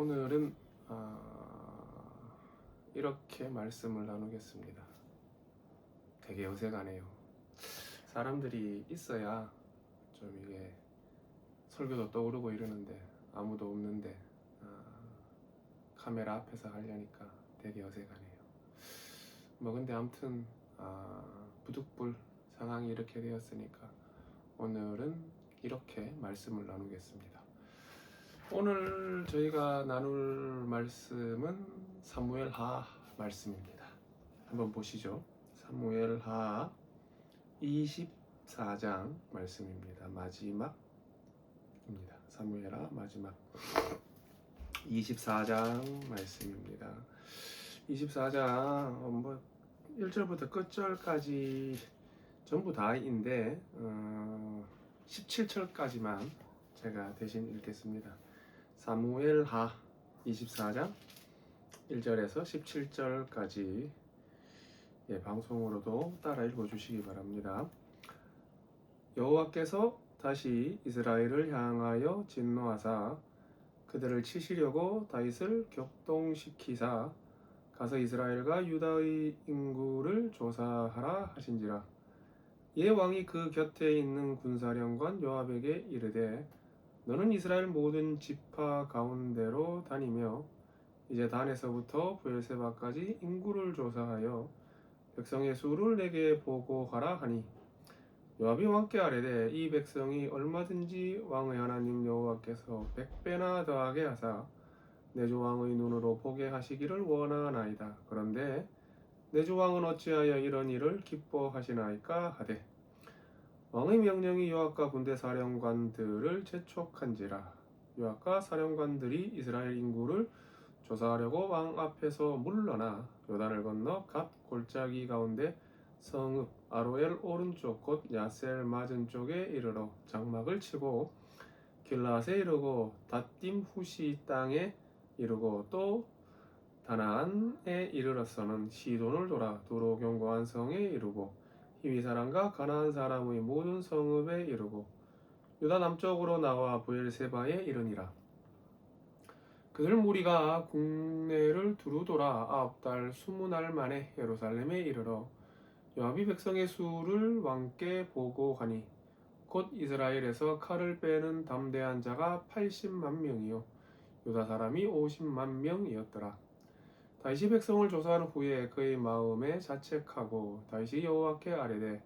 오늘은 이렇게 말씀을 나누겠습니다. 되게 어색하네요. 사람들이 있어야 좀 이게 설교도 떠오르고 이러는데 아무도 없는데 카메라 앞에서 하려니까 되게 어색하네요. 근데 아무튼 부득불 상황이 이렇게 되었으니까 오늘은 이렇게 말씀을 나누겠습니다. 오늘 저희가 나눌 말씀은 사무엘하 말씀입니다. 한번 보시죠. 사무엘하 24장 말씀입니다. 마지막입니다. 사무엘하 마지막 24장 말씀입니다. 24장 1절부터 끝절까지 전부 다인데 17절까지만 제가 대신 읽겠습니다. 사무엘하 24장 1절에서 17절까지 방송으로도 따라 읽어주시기 바랍니다. 여호와께서 다시 이스라엘을 향하여 진노하사 그들을 치시려고 다윗을 격동시키사 가서 이스라엘과 유다의 인구를 조사하라 하신지라. 예 왕이 그 곁에 있는 군사령관 요압에게 이르되 너는 이스라엘 모든 지파 가운데로 다니며 이제 단에서부터 브엘세바까지 인구를 조사하여 백성의 수를 내게 보고하라 하니 요압이 왕께 아뢰되 이 백성이 얼마든지 왕의 하나님 여호와께서 100배나 더하게 하사 내 주 왕의 눈으로 보게 하시기를 원하나이다. 그런데 내 주 왕은 어찌하여 이런 일을 기뻐하시나이까 하되 왕의 명령이 요압과 군대 사령관들을 재촉한지라. 요압과 사령관들이 이스라엘 인구를 조사하려고 왕 앞에서 물러나 요단을 건너 갓 골짜기 가운데 성읍 아로엘 오른쪽 곧 야셀 맞은 쪽에 이르러 장막을 치고 길라앗에 이르고 닷딤 후시 땅에 이르고 또 다나안에 이르러서는 시돈을 돌아 두로 견고한 성에 이르고 히위 사람과 가나안 사람의 모든 성읍에 이르고 유다 남쪽으로 나와 브엘세바에 이르니라. 그들 무리가 국내를 두루 돌아 9달 20날 만에 예루살렘에 이르러 요압이 백성의 수를 왕께 보고하니 곧 이스라엘에서 칼을 빼는 담대한 자가 80만 명이요 유다 사람이 50만 명이었더라. 다윗이 백성을 조사한 후에 그의 마음에 자책하고 다윗이 여호와께 아뢰되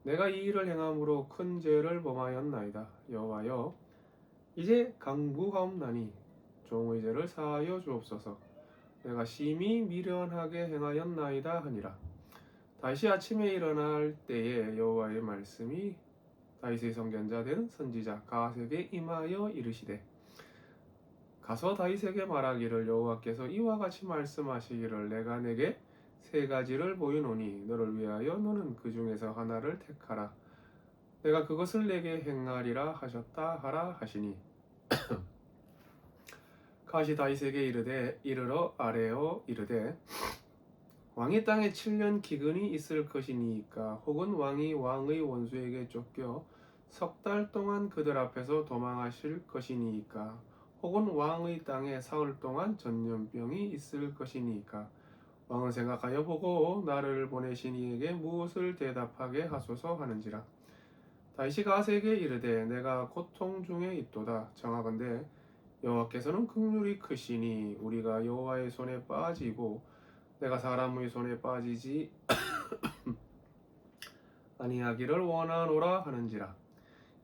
내가 이 일을 행함으로 큰 죄를 범하였나이다. 여호와여 이제 강구하옵나니 종의 죄를 사하여 주옵소서. 내가 심히 미련하게 행하였나이다 하니라. 다윗이 아침에 일어날 때에 여호와의 말씀이 다윗의 선견자 된 선지자 갓에게 임하여 이르시되 가서 다윗에게 말하기를 여호와께서 이와 같이 말씀하시기를 내가 내게 3가지를 보이노니 너를 위하여 너는 그 중에서 하나를 택하라. 내가 그것을 내게 행하리라 하셨다 하라 하시니 갓이 다윗에게 이르러 아뢰어 이르되 왕이 땅에 7년 기근이 있을 것이니까 혹은 왕이 왕의 원수에게 쫓겨 10달 동안 그들 앞에서 도망하실 것이니까 혹은 왕의 땅에 사흘 동안 전염병이 있을 것이니까 왕은 생각하여 보고 나를 보내신 이에게 무엇을 대답하게 하소서 하는지라. 다윗이 갓에게 이르되 내가 고통 중에 있도다. 청하건대 여호와께서는 긍휼이 크시니 우리가 여호와의 손에 빠지고 내가 사람의 손에 빠지지 아니하기를 원하노라 하는지라.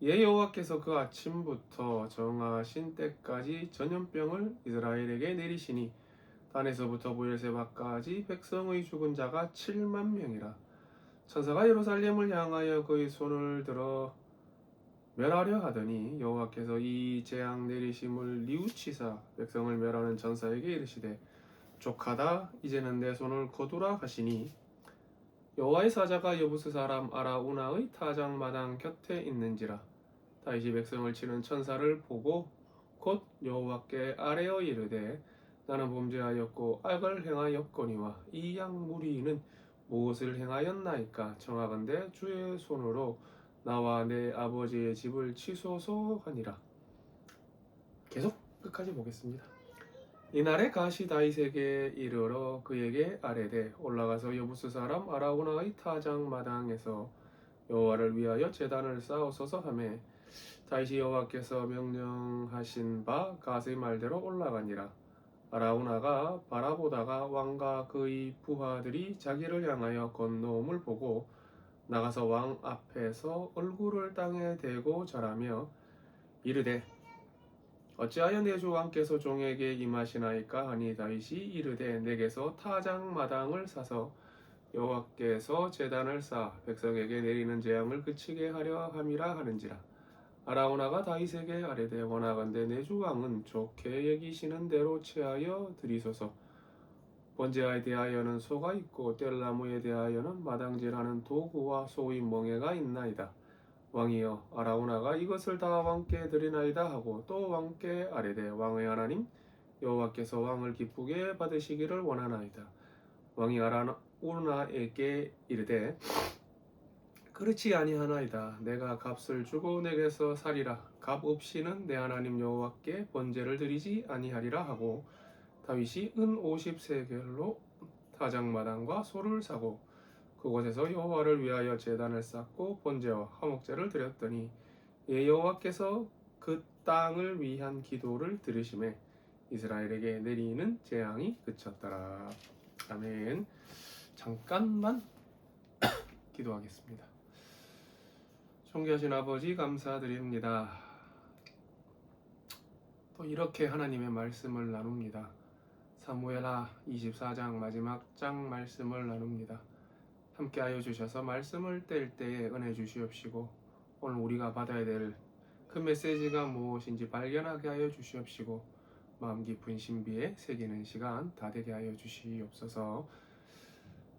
예 여호와께서 그 아침부터 정하신 때까지 전염병을 이스라엘에게 내리시니 단에서부터 브엘세바까지 백성의 죽은 자가 7만 명이라. 천사가 예루살렘을 향하여 그의 손을 들어 멸하려 하더니 여호와께서 이 재앙 내리심을 뉘우치사 백성을 멸하는 천사에게 이르시되 족하다 이제는 내 손을 거두라 하시니 여호와의 사자가 여부스 사람 아라우나의 타작마당 곁에 있는지라. 다윗이 백성을 치는 천사를 보고 곧 여호와께 아뢰어 이르되 나는 범죄하였고 악을 행하였거니와 이 양 무리는 무엇을 행하였나이까. 청하건대 주의 손으로 나와 내 아버지의 집을 치소서 하니라. 계속 끝까지 보겠습니다. 이날에 가시 다윗에게 이르러 그에게 아뢰되 올라가서 여부스 사람 아라우나의 타작 마당에서 여호와를 위하여 제단을 쌓으소서 하매 다윗이 여호와께서 명령하신 바 가스의 말대로 올라가니라. 아라우나가 바라보다가 왕과 그의 부하들이 자기를 향하여 건너옴을 보고 나가서 왕 앞에서 얼굴을 땅에 대고 절하며 이르되 어찌하여 내 주 왕께서 종에게 임하시나이까 하니 다윗이 이르되 내게서 타작 마당을 사서 여호와께서 제단을 쌓아 백성에게 내리는 재앙을 그치게 하려 함이라 하는지라. 아라우나가 다윗에게 아뢰되 원하건대 내 주 왕은 좋게 여기시는 대로 취하여 드리소서. 번제에 대하여는 소가 있고 뗄나무에 대하여는 마당질하는 도구와 소의 멍에가 있나이다. 왕이여 아라우나가 이것을 다 왕께 드리나이다 하고 또 왕께 아뢰되 왕의 하나님 여호와께서 왕을 기쁘게 받으시기를 원하나이다. 왕이 아라우나에게 이르되 그렇지 아니하나이다. 내가 값을 주고 내게서 살이라. 값 없이는 내 하나님 여호와께 번제를 드리지 아니하리라 하고 다윗이 은 50세겔로 타작마당과 소를 사고 그곳에서 여호와를 위하여 제단을 쌓고 번제와 화목제를 드렸더니 여호와께서 그 땅을 위한 기도를 들으심에 이스라엘에게 내리는 재앙이 그쳤더라. 아멘. 잠깐만 기도하겠습니다. 존귀하신 아버지 감사드립니다. 또 이렇게 하나님의 말씀을 나눕니다. 사무엘하 24장 마지막 장 말씀을 나눕니다. 함께하여 주셔서 말씀을 뗄 때에 은혜 주시옵시고 오늘 우리가 받아야 될 그 메시지가 무엇인지 발견하게 하여 주시옵시고 마음 깊은 신비에 새기는 시간 다 되게 하여 주시옵소서.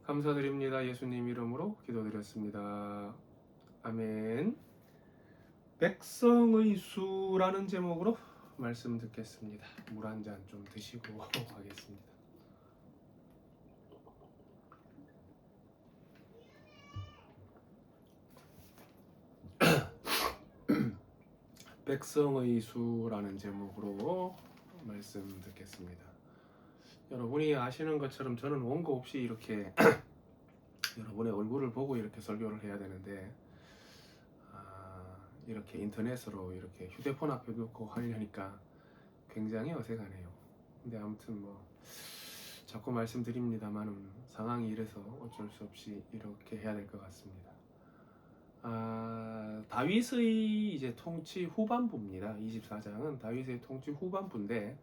감사드립니다. 예수님 이름으로 기도드렸습니다. 아멘. 백성의 수라는 제목으로 말씀 듣겠습니다. 물 한 잔 좀 드시고 하겠습니다. 백성의 수라는 제목으로 말씀 듣겠습니다. 여러분이 아시는 것처럼 저는 원고 없이 이렇게 여러분의 얼굴을 보고 이렇게 설교를 해야 되는데 이렇게 인터넷으로 이렇게 휴대폰 앞에 놓고 하려니까 굉장히 어색하네요. 근데 아무튼 뭐 자꾸 말씀드립니다만 상황이 이래서 어쩔 수 없이 이렇게 해야 될 것 같습니다. 다윗의 이제 통치 후반부입니다. 24장은 다윗의 통치 후반부인데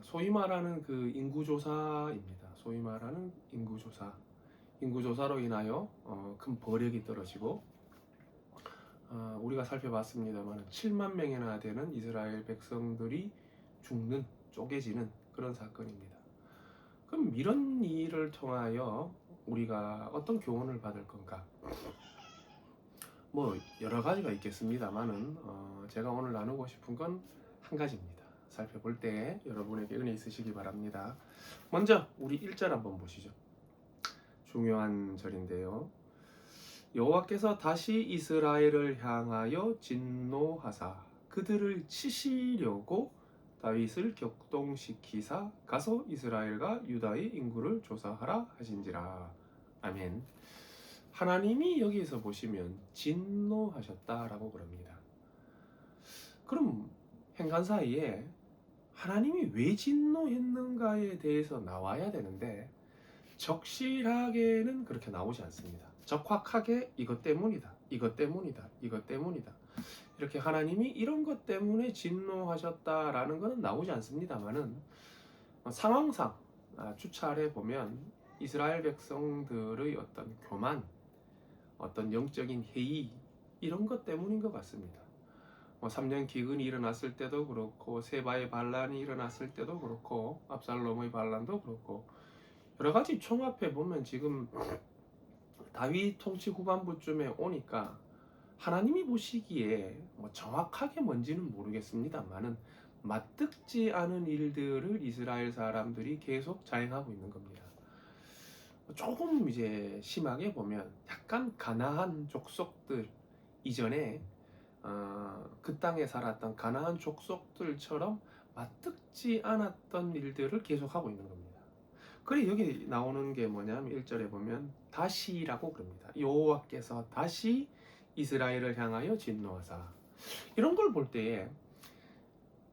소위 말하는 그 인구조사입니다. 소위 말하는 인구조사로 인하여 큰 버력이 떨어지고 우리가 살펴봤습니다만 7만 명이나 되는 이스라엘 백성들이 죽는, 쪼개지는 그런 사건입니다. 그럼 이런 일을 통하여 우리가 어떤 교훈을 받을 건가? 뭐 여러 가지가 있겠습니다만은 제가 오늘 나누고 싶은 건 한 가지입니다. 살펴볼 때 여러분에게 은혜 있으시기 바랍니다. 먼저 우리 1절 한번 보시죠. 중요한 절인데요. 여호와께서 다시 이스라엘을 향하여 진노하사 그들을 치시려고 다윗을 격동시키사 가서 이스라엘과 유다의 인구를 조사하라 하신지라. 아멘. 하나님이 여기에서 보시면 진노하셨다라고 그럽니다. 그럼 행간사이에 하나님이 왜 진노했는가에 대해서 나와야 되는데 적실하게는 그렇게 나오지 않습니다. 적확하게 이것 때문이다, 이것 때문이다, 이것 때문이다 이렇게 하나님이 이런 것 때문에 진노하셨다라는 것은 나오지 않습니다만은 상황상 추찰해 보면 이스라엘 백성들의 어떤 교만, 어떤 영적인 해이 이런 것 때문인 것 같습니다. 3년 기근이 일어났을 때도 그렇고 세바의 반란이 일어났을 때도 그렇고 압살롬의 반란도 그렇고 여러 가지 총합해 보면 지금 다윗 통치 후반부쯤에 오니까 하나님이 보시기에 정확하게 뭔지는 모르겠습니다만은 맞듣지 않은 일들을 이스라엘 사람들이 계속 자행하고 있는 겁니다. 조금 이제 심하게 보면 약간 가나안 족속들 이전에 그 땅에 살았던 가나안 족속들처럼 맞듣지 않았던 일들을 계속하고 있는 겁니다. 그래 여기 나오는 게 뭐냐면 1절에 보면 다시라고 그럽니다. 여호와께서 다시 이스라엘을 향하여 진노하사. 이런 걸 볼 때에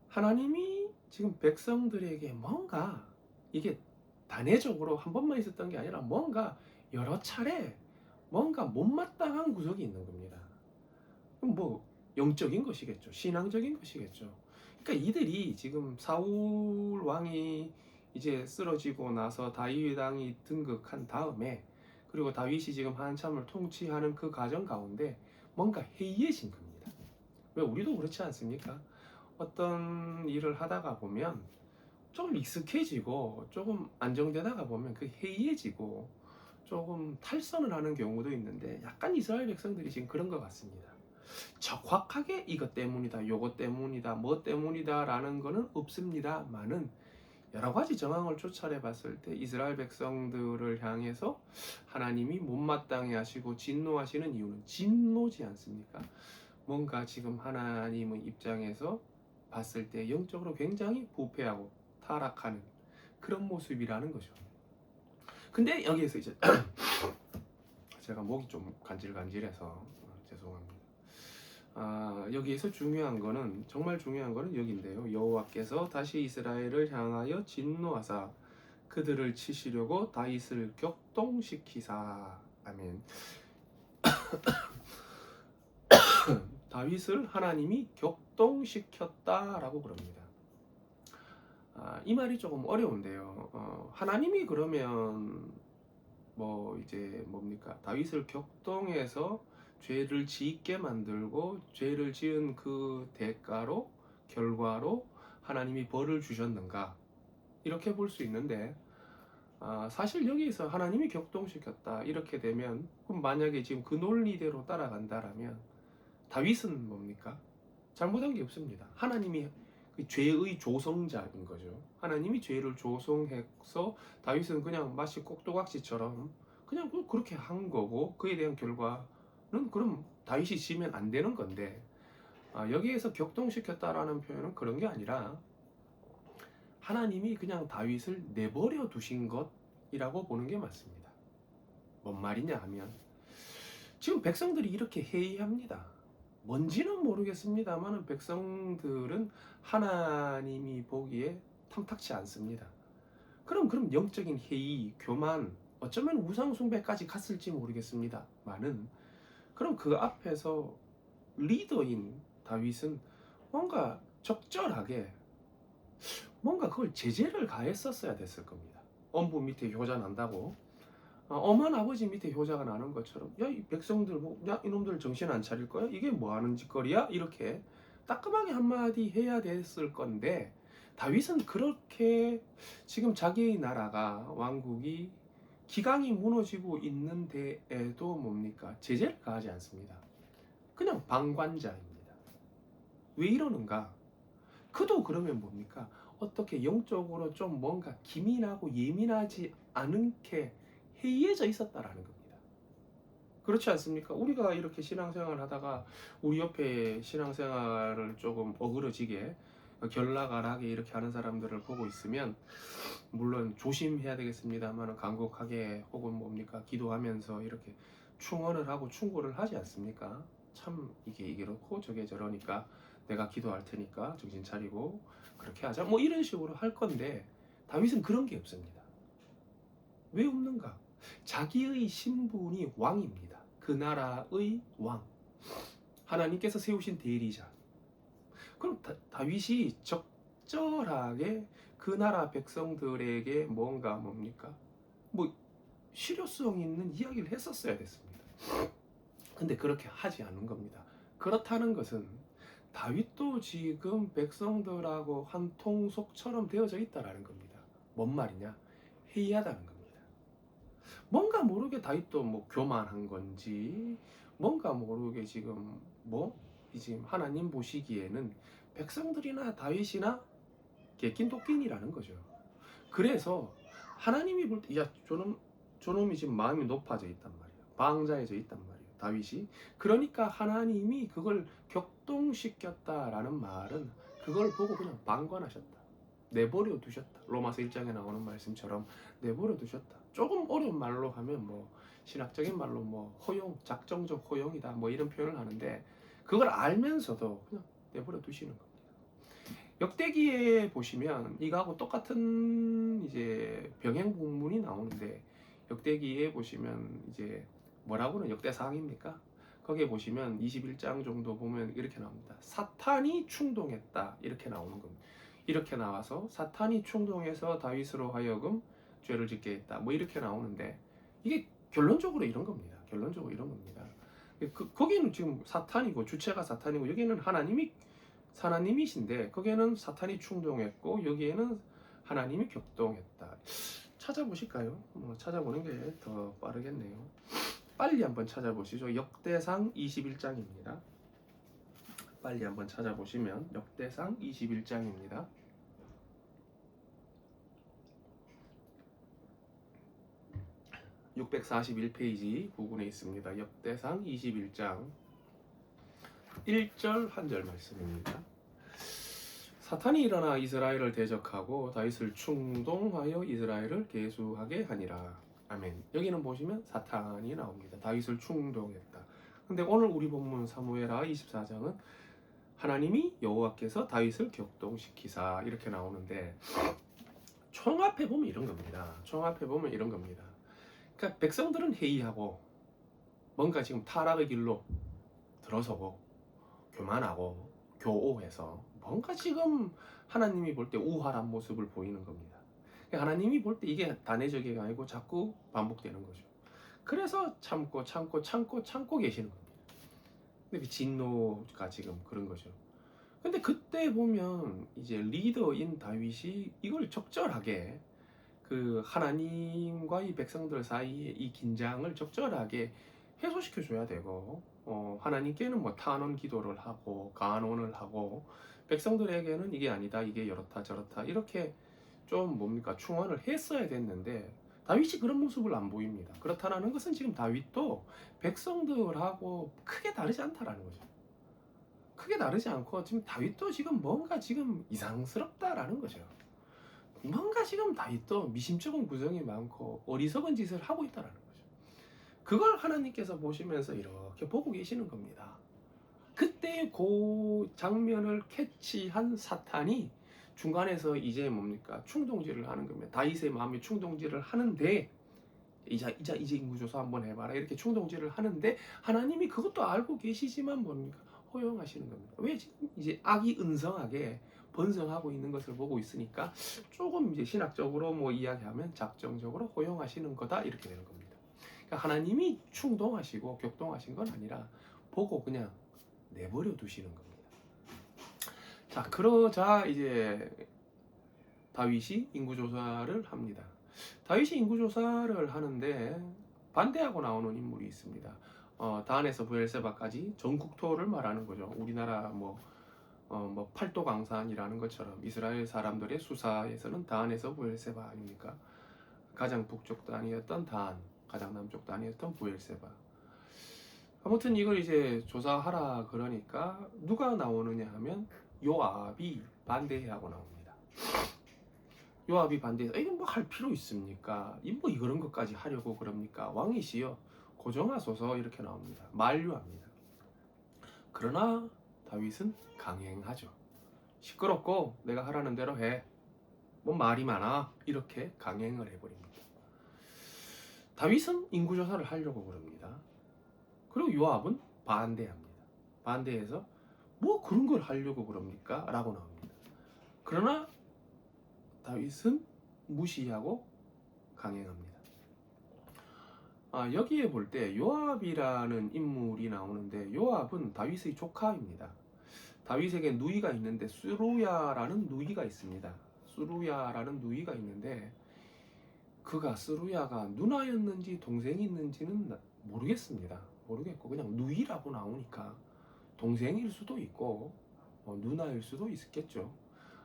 하나님이 지금 백성들에게 뭔가 이게 단회적으로 한 번만 있었던 게 아니라 뭔가 여러 차례 뭔가 못마땅한 구석이 있는 겁니다. 그럼 뭐 영적인 것이겠죠. 신앙적인 것이겠죠. 그러니까 이들이 지금 사울 왕이 이제 쓰러지고 나서 다윗 왕이 등극한 다음에 그리고 다윗이 지금 한참을 통치하는 그 과정 가운데 뭔가 해이해진 겁니다. 왜 우리도 그렇지 않습니까? 어떤 일을 하다가 보면 좀 익숙해지고 조금 안정되다가 보면 그 해이해지고 조금 탈선을 하는 경우도 있는데 약간 이스라엘 백성들이 지금 그런 것 같습니다. 정확하게 이것 때문이다, 요것 때문이다, 뭐 때문이다 라는 거는 없습니다만은 여러 가지 정황을 조찰해 봤을 때 이스라엘 백성들을 향해서 하나님이 못마땅해 하시고 진노하시는 이유는 진노지 않습니까? 뭔가 지금 하나님의 입장에서 봤을 때 영적으로 굉장히 부패하고 타락하는 그런 모습이라는 거죠. 근데 여기에서 이제 제가 목이 좀 간질간질해서 죄송합니다. 여기에서 중요한 거는 정말 중요한 거는 여기인데요. 여호와께서 다시 이스라엘을 향하여 진노하사 그들을 치시려고 다윗을 격동시키사. 아멘. 다윗을 하나님이 격동시켰다라고 그럽니다. 이 말이 조금 어려운데요. 하나님이 그러면 뭐 이제 뭡니까? 다윗을 격동해서 죄를 짓게 만들고 죄를 지은 그 대가로 결과로 하나님이 벌을 주셨는가? 이렇게 볼 수 있는데 사실 여기에서 하나님이 격동시켰다 이렇게 되면 그럼 만약에 지금 그 논리대로 따라간다라면 다윗은 뭡니까? 잘못한 게 없습니다. 하나님이 그 죄의 조성자인 거죠. 하나님이 죄를 조성해서 다윗은 그냥 마치 꼭두각시처럼 그냥 그렇게 한 거고 그에 대한 결과는 그럼 다윗이 지면 안 되는 건데 여기에서 격동시켰다라는 표현은 그런 게 아니라 하나님이 그냥 다윗을 내버려 두신 것이라고 보는 게 맞습니다. 뭔 말이냐 하면 지금 백성들이 이렇게 해이합니다. 뭔지는 모르겠습니다만 백성들은 하나님이 보기에 탐탁치 않습니다. 그럼 영적인 해이, 교만, 어쩌면 우상숭배까지 갔을지 모르겠습니다만은 그럼 그 앞에서 리더인 다윗은 뭔가 적절하게 뭔가 그걸 제재를 가했었어야 됐을 겁니다. 엄부 밑에 효자 난다고 엄한 아버지 밑에 효자가 나는 것처럼 야 이 백성들 야 이놈들 정신 안 차릴 거야? 이게 뭐 하는 짓거리야? 이렇게 따끔하게 한마디 해야 됐을 건데 다윗은 그렇게 지금 자기의 나라가 왕국이 기강이 무너지고 있는 데에도 뭡니까? 제재를 가하지 않습니다. 그냥 방관자입니다. 왜 이러는가? 그도 그러면 뭡니까? 어떻게 영적으로 좀 뭔가 기민하고 예민하지 않게 해이해져 있었다라는 겁니다. 그렇지 않습니까? 우리가 이렇게 신앙생활 하다가 우리 옆에 신앙생활을 조금 어그러지게 결락안하게 이렇게 하는 사람들을 보고 있으면 물론 조심해야 되겠습니다만 간곡하게 혹은 뭡니까 기도하면서 이렇게 충언을 하고 충고를 하지 않습니까? 참 이게 이렇고 저게 저러니까 내가 기도할 테니까 정신 차리고 그렇게 하자 뭐 이런 식으로 할 건데 다윗은 그런 게 없습니다. 왜 없는가? 자기의 신분이 왕입니다. 그 나라의 왕. 하나님께서 세우신 대리자. 그럼 다윗이 적절하게 그 나라 백성들에게 뭔가 뭡니까? 뭐 실효성 있는 이야기를 했었어야 됐습니다. 근데 그렇게 하지 않은 겁니다. 그렇다는 것은 다윗도 지금 백성들하고 한 통속처럼 되어져 있다라는 겁니다. 뭔 말이냐? 해이하다는 겁니다. 뭔가 모르게 다윗도 뭐 교만한 건지 뭔가 모르게 지금 뭐 지금 하나님 보시기에는 백성들이나 다윗이나 개낀 토끼니라는 거죠. 그래서 하나님이 볼 때 야 저놈이 지금 마음이 높아져 있단 말이에요. 방자해져 있단 말이에요. 다윗이. 그러니까 하나님이 그걸 격동시켰다라는 말은 그걸 보고 그냥 방관하셨다. 내버려 두셨다. 로마서 1장에 나오는 말씀처럼 내버려 두셨다. 조금 어려운 말로 하면 뭐 신학적인 말로 뭐 허용, 작정적 허용이다 뭐 이런 표현을 하는데, 그걸 알면서도 그냥 내버려 두시는 겁니다. 역대기에 보시면 이거하고 똑같은 이제 병행 본문이 나오는데, 역대기에 보시면 이제 뭐라고는 역대사항입니까? 거기에 보시면 21장 정도 보면 이렇게 나옵니다. 사탄이 충동했다 이렇게 나오는 겁니다. 이렇게 나와서 사탄이 충동해서 다윗으로 하여금 죄를 짓게 했다 뭐 이렇게 나오는데, 이게 결론적으로 이런 겁니다. 결론적으로 이런 겁니다. 거기는 지금 사탄이고 주체가 사탄이고, 여기는 하나님이신데 거기에는 사탄이 충동했고 여기에는 하나님이 격동했다. 찾아보실까요? 찾아보는 게 더 빠르겠네요. 빨리 한번 찾아보시죠. 역대상 21장입니다. 빨리 한번 찾아보시면 역대상 21장입니다. (641페이지) 부분에 있습니다. 역대상 21장 1절 한 절 말씀입니다. 사탄이 일어나 이스라엘을 대적하고 다윗을 충동하여 이스라엘을 계수하게 하니라. 아멘. 여기는 보시면 사탄이 나옵니다. 다윗을 충동했다. 근데 오늘 우리 본문 사무엘하 24장은 하나님이 여호와께서 다윗을 격동시키사 이렇게 나오는데, 총합해 보면 이런 겁니다. 총합해 보면 이런 겁니다. 그러니까 백성들은 회의하고 뭔가 지금 타락의 길로 들어서고 교만하고 교오해서 뭔가 지금 하나님이 볼 때 우월한 모습을 보이는 겁니다. 하나님이 볼 때 이게 단회적이 아니고 자꾸 반복되는 거죠. 그래서 참고 계시는 겁니다. 근데 그 진노가 지금 그런 거죠. 근데 그때 보면 이제 리더인 다윗이 이걸 적절하게 그 하나님과 이 백성들 사이에 이 긴장을 적절하게 해소시켜 줘야 되고, 하나님께는 뭐 탄원 기도를 하고 간언을 하고, 백성들에게는 이게 아니다 이게 이렇다 저렇다 이렇게 좀 뭡니까 충원을 했어야 됐는데, 다윗이 그런 모습을 안 보입니다. 그렇다는 것은 지금 다윗도 백성들하고 크게 다르지 않다라는 거죠. 크게 다르지 않고 지금 다윗도 지금 뭔가 지금 이상스럽다라는 거죠. 뭔가 지금 다윗도 미심쩍은 구성이 많고 어리석은 짓을 하고 있다라는 거죠. 그걸 하나님께서 보시면서 이렇게 보고 계시는 겁니다. 그때 그 장면을 캐치한 사탄이 중간에서 이제 뭡니까 충동질을 하는 겁니다. 다윗의 마음에 충동질을 하는데, 이제 인구조사 한번 해봐라 이렇게 충동질을 하는데, 하나님이 그것도 알고 계시지만 뭡니까 허용하시는 겁니다. 왜? 지금 이제 악이 은성하게 번성하고 있는 것을 보고 있으니까 조금 이제 신학적으로 뭐 이야기하면 작정적으로 허용하시는 거다 이렇게 되는 겁니다. 그러니까 하나님이 충동하시고 격동하신 건 아니라 보고 그냥 내버려 두시는 겁니다. 자, 그러자 이제 다윗이 인구조사를 합니다. 다윗이 인구조사를 하는데 반대하고 나오는 인물이 있습니다. 단에서 브엘세바까지 전국토를 말하는 거죠. 우리나라 뭐 팔도강산이라는 것처럼 이스라엘 사람들의 수사에서는 단에서 브엘세바 아닙니까? 가장 북쪽 단이었던 단, 가장 남쪽 단이었던 브엘세바. 아무튼 이걸 이제 조사하라 그러니까 누가 나오느냐 하면 요압이 반대하고 나옵니다. 요압이 반대해서 이거 뭐 할 필요 있습니까? 뭐 이런 것까지 하려고 그럽니까? 왕이시여 고정하소서 이렇게 나옵니다. 만류합니다. 그러나 다윗은 강행하죠. 시끄럽고 내가 하라는 대로 해. 뭐 말이 많아. 이렇게 강행을 해버립니다. 다윗은 인구조사를 하려고 그럽니다. 그리고 요압은 반대합니다. 반대해서 뭐 그런 걸 하려고 그럽니까? 라고 나옵니다. 그러나 다윗은 무시하고 강행합니다. 여기에 볼 때 요압이라는 인물이 나오는데, 요압은 다윗의 조카입니다. 다윗에게 누이가 있는데 스루야라는 누이가 있습니다. 스루야라는 누이가 있는데, 그가 스루야가 누나였는지 동생이었는지는 모르겠습니다. 모르겠고 그냥 누이라고 나오니까 동생일 수도 있고 누나일 수도 있겠죠.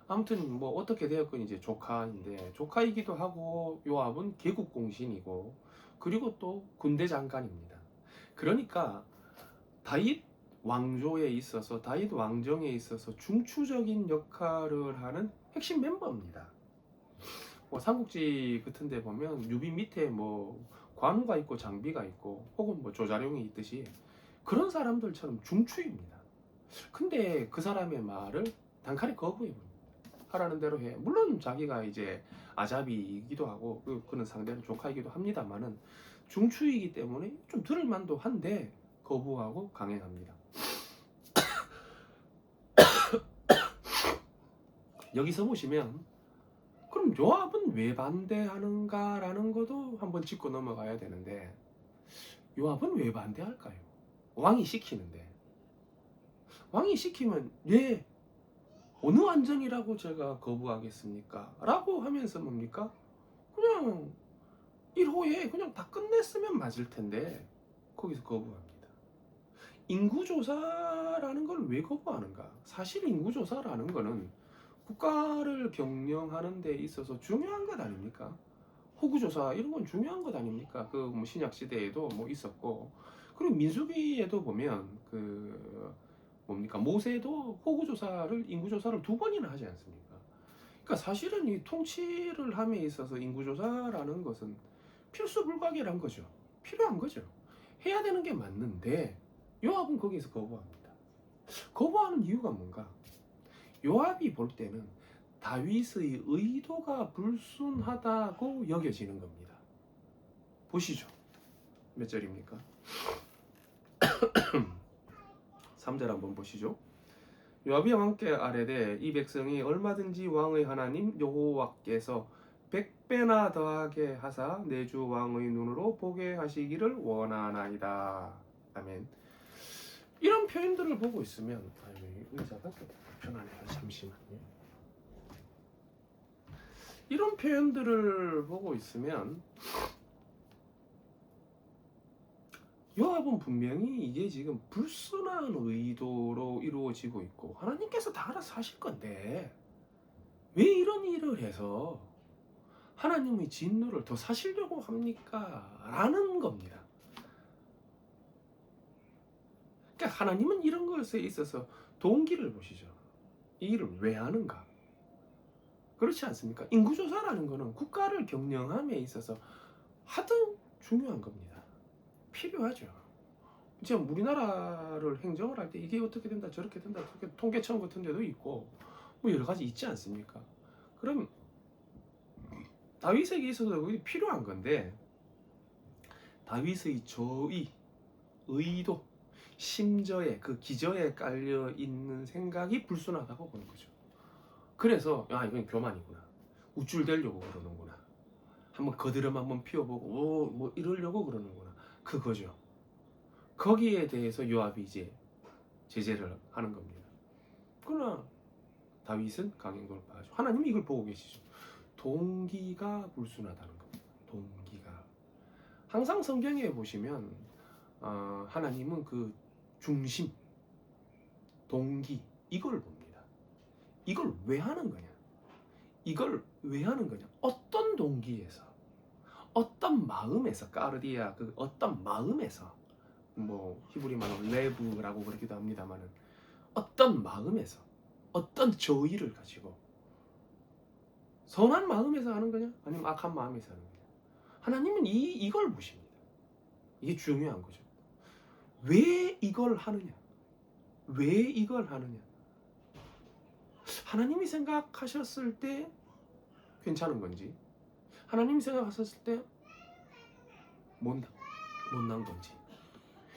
아무튼 뭐 어떻게 되었건 이제 조카인데, 조카이기도 하고 요압은 개국공신이고 그리고 또 군대 장관입니다. 그러니까 다윗 왕조에 있어서 다윗 왕정에 있어서 중추적인 역할을 하는 핵심 멤버입니다. 뭐 삼국지 같은 데 보면 유비 밑에 뭐 관우가 있고 장비가 있고 혹은 뭐 조자룡이 있듯이 그런 사람들처럼 중추입니다. 근데 그 사람의 말을 단칼에 거부해버립니다. 하라는 대로 해. 물론 자기가 이제 아잡이기도 하고 그는 상대는 조카이기도 합니다만은 중추이기 때문에 좀 들을 만도 한데 거부하고 강행합니다. 여기서 보시면 그럼 요압은 왜 반대하는가라는 것도 한번 짚고 넘어가야 되는데 요압은 왜 반대할까요? 왕이 시키는데 왕이 시키면 예 어느 안전이라고 제가 거부하겠습니까? 라고 하면서 뭡니까? 그냥 1호에 그냥 다 끝냈으면 맞을 텐데 거기서 거부합니다. 인구조사라는 걸 왜 거부하는가? 사실 인구조사라는 거는 국가를 경영하는 데 있어서 중요한 것 아닙니까? 호구조사 이런 건 중요한 것 아닙니까? 그 뭐 신약 시대에도 뭐 있었고 그리고 민수기에도 보면 그 뭡니까 모세도 호구조사를 인구조사를 2번이나 하지 않습니까? 그러니까 사실은 이 통치를 함에 있어서 인구조사라는 것은 필수불가결한 거죠. 필요한 거죠. 해야 되는 게 맞는데 요압은 거기에서 거부합니다. 거부하는 이유가 뭔가? 요압이 볼 때는 다윗의 의도가 불순하다고 여겨지는 겁니다. 보시죠. 몇 절입니까? 3절 한번 보시죠. 요압이 왕께 아뢰되 이 백성이 얼마든지 왕의 하나님 여호와께서 100배나 더하게 하사 내 주 왕의 눈으로 보게 하시기를 원하나이다. 아멘. 이런 표현들을 보고 있으면 의자가 불편하네요. 잠시만요. 이런 표현들을 보고 있으면 요압은 분명히 이게 지금 불순한 의도로 이루어지고 있고 하나님께서 다 알아서 하실 건데 왜 이런 일을 해서 하나님의 진노를 더 사시려고 합니까? 라는 겁니다. 그러니까 하나님은 이런 것에 있어서 동기를 보시죠. 이 일을 왜 하는가? 그렇지 않습니까? 인구조사라는 거는 국가를 경영함에 있어서 하등 중요한 겁니다. 필요하죠. 지금 우리나라를 행정을 할 때 이게 어떻게 된다 저렇게 된다 통계청 같은 데도 있고 뭐 여러 가지 있지 않습니까? 그럼 다윗에게 있어서 그게 필요한 건데 다윗의 저의, 의도, 심저에 그 기저에 깔려 있는 생각이 불순하다고 보는 거죠. 그래서 이건 교만이구나. 우쭐대려고 그러는구나. 한번 거드름 한번 피워보고 뭐 이러려고 그러는구나. 그거죠. 거기에 대해서 요압이 이제 제재를 하는 겁니다. 그러나 다윗은 강행 돌파하죠. 하나님이 이걸 보고 계시죠. 동기가 불순하다는 겁니다. 동기가. 항상 성경에 보시면 하나님은 그 중심, 동기 이걸 봅니다. 이걸 왜 하는 거냐? 이걸 왜 하는 거냐? 어떤 동기에서, 어떤 마음에서 까르디아 그 어떤 마음에서 뭐 히브리 말로 레브라고 그러기도 합니다만은 어떤 마음에서 어떤 저의를 가지고 선한 마음에서 하는 거냐? 아니면 악한 마음에서 하는 거냐? 하나님은 이걸 보십니다. 이게 중요한 거죠. 왜 이걸 하느냐? 왜 이걸 하느냐? 하나님이 생각하셨을 때 괜찮은 건지 하나님이 생각하셨을 때 못난 건지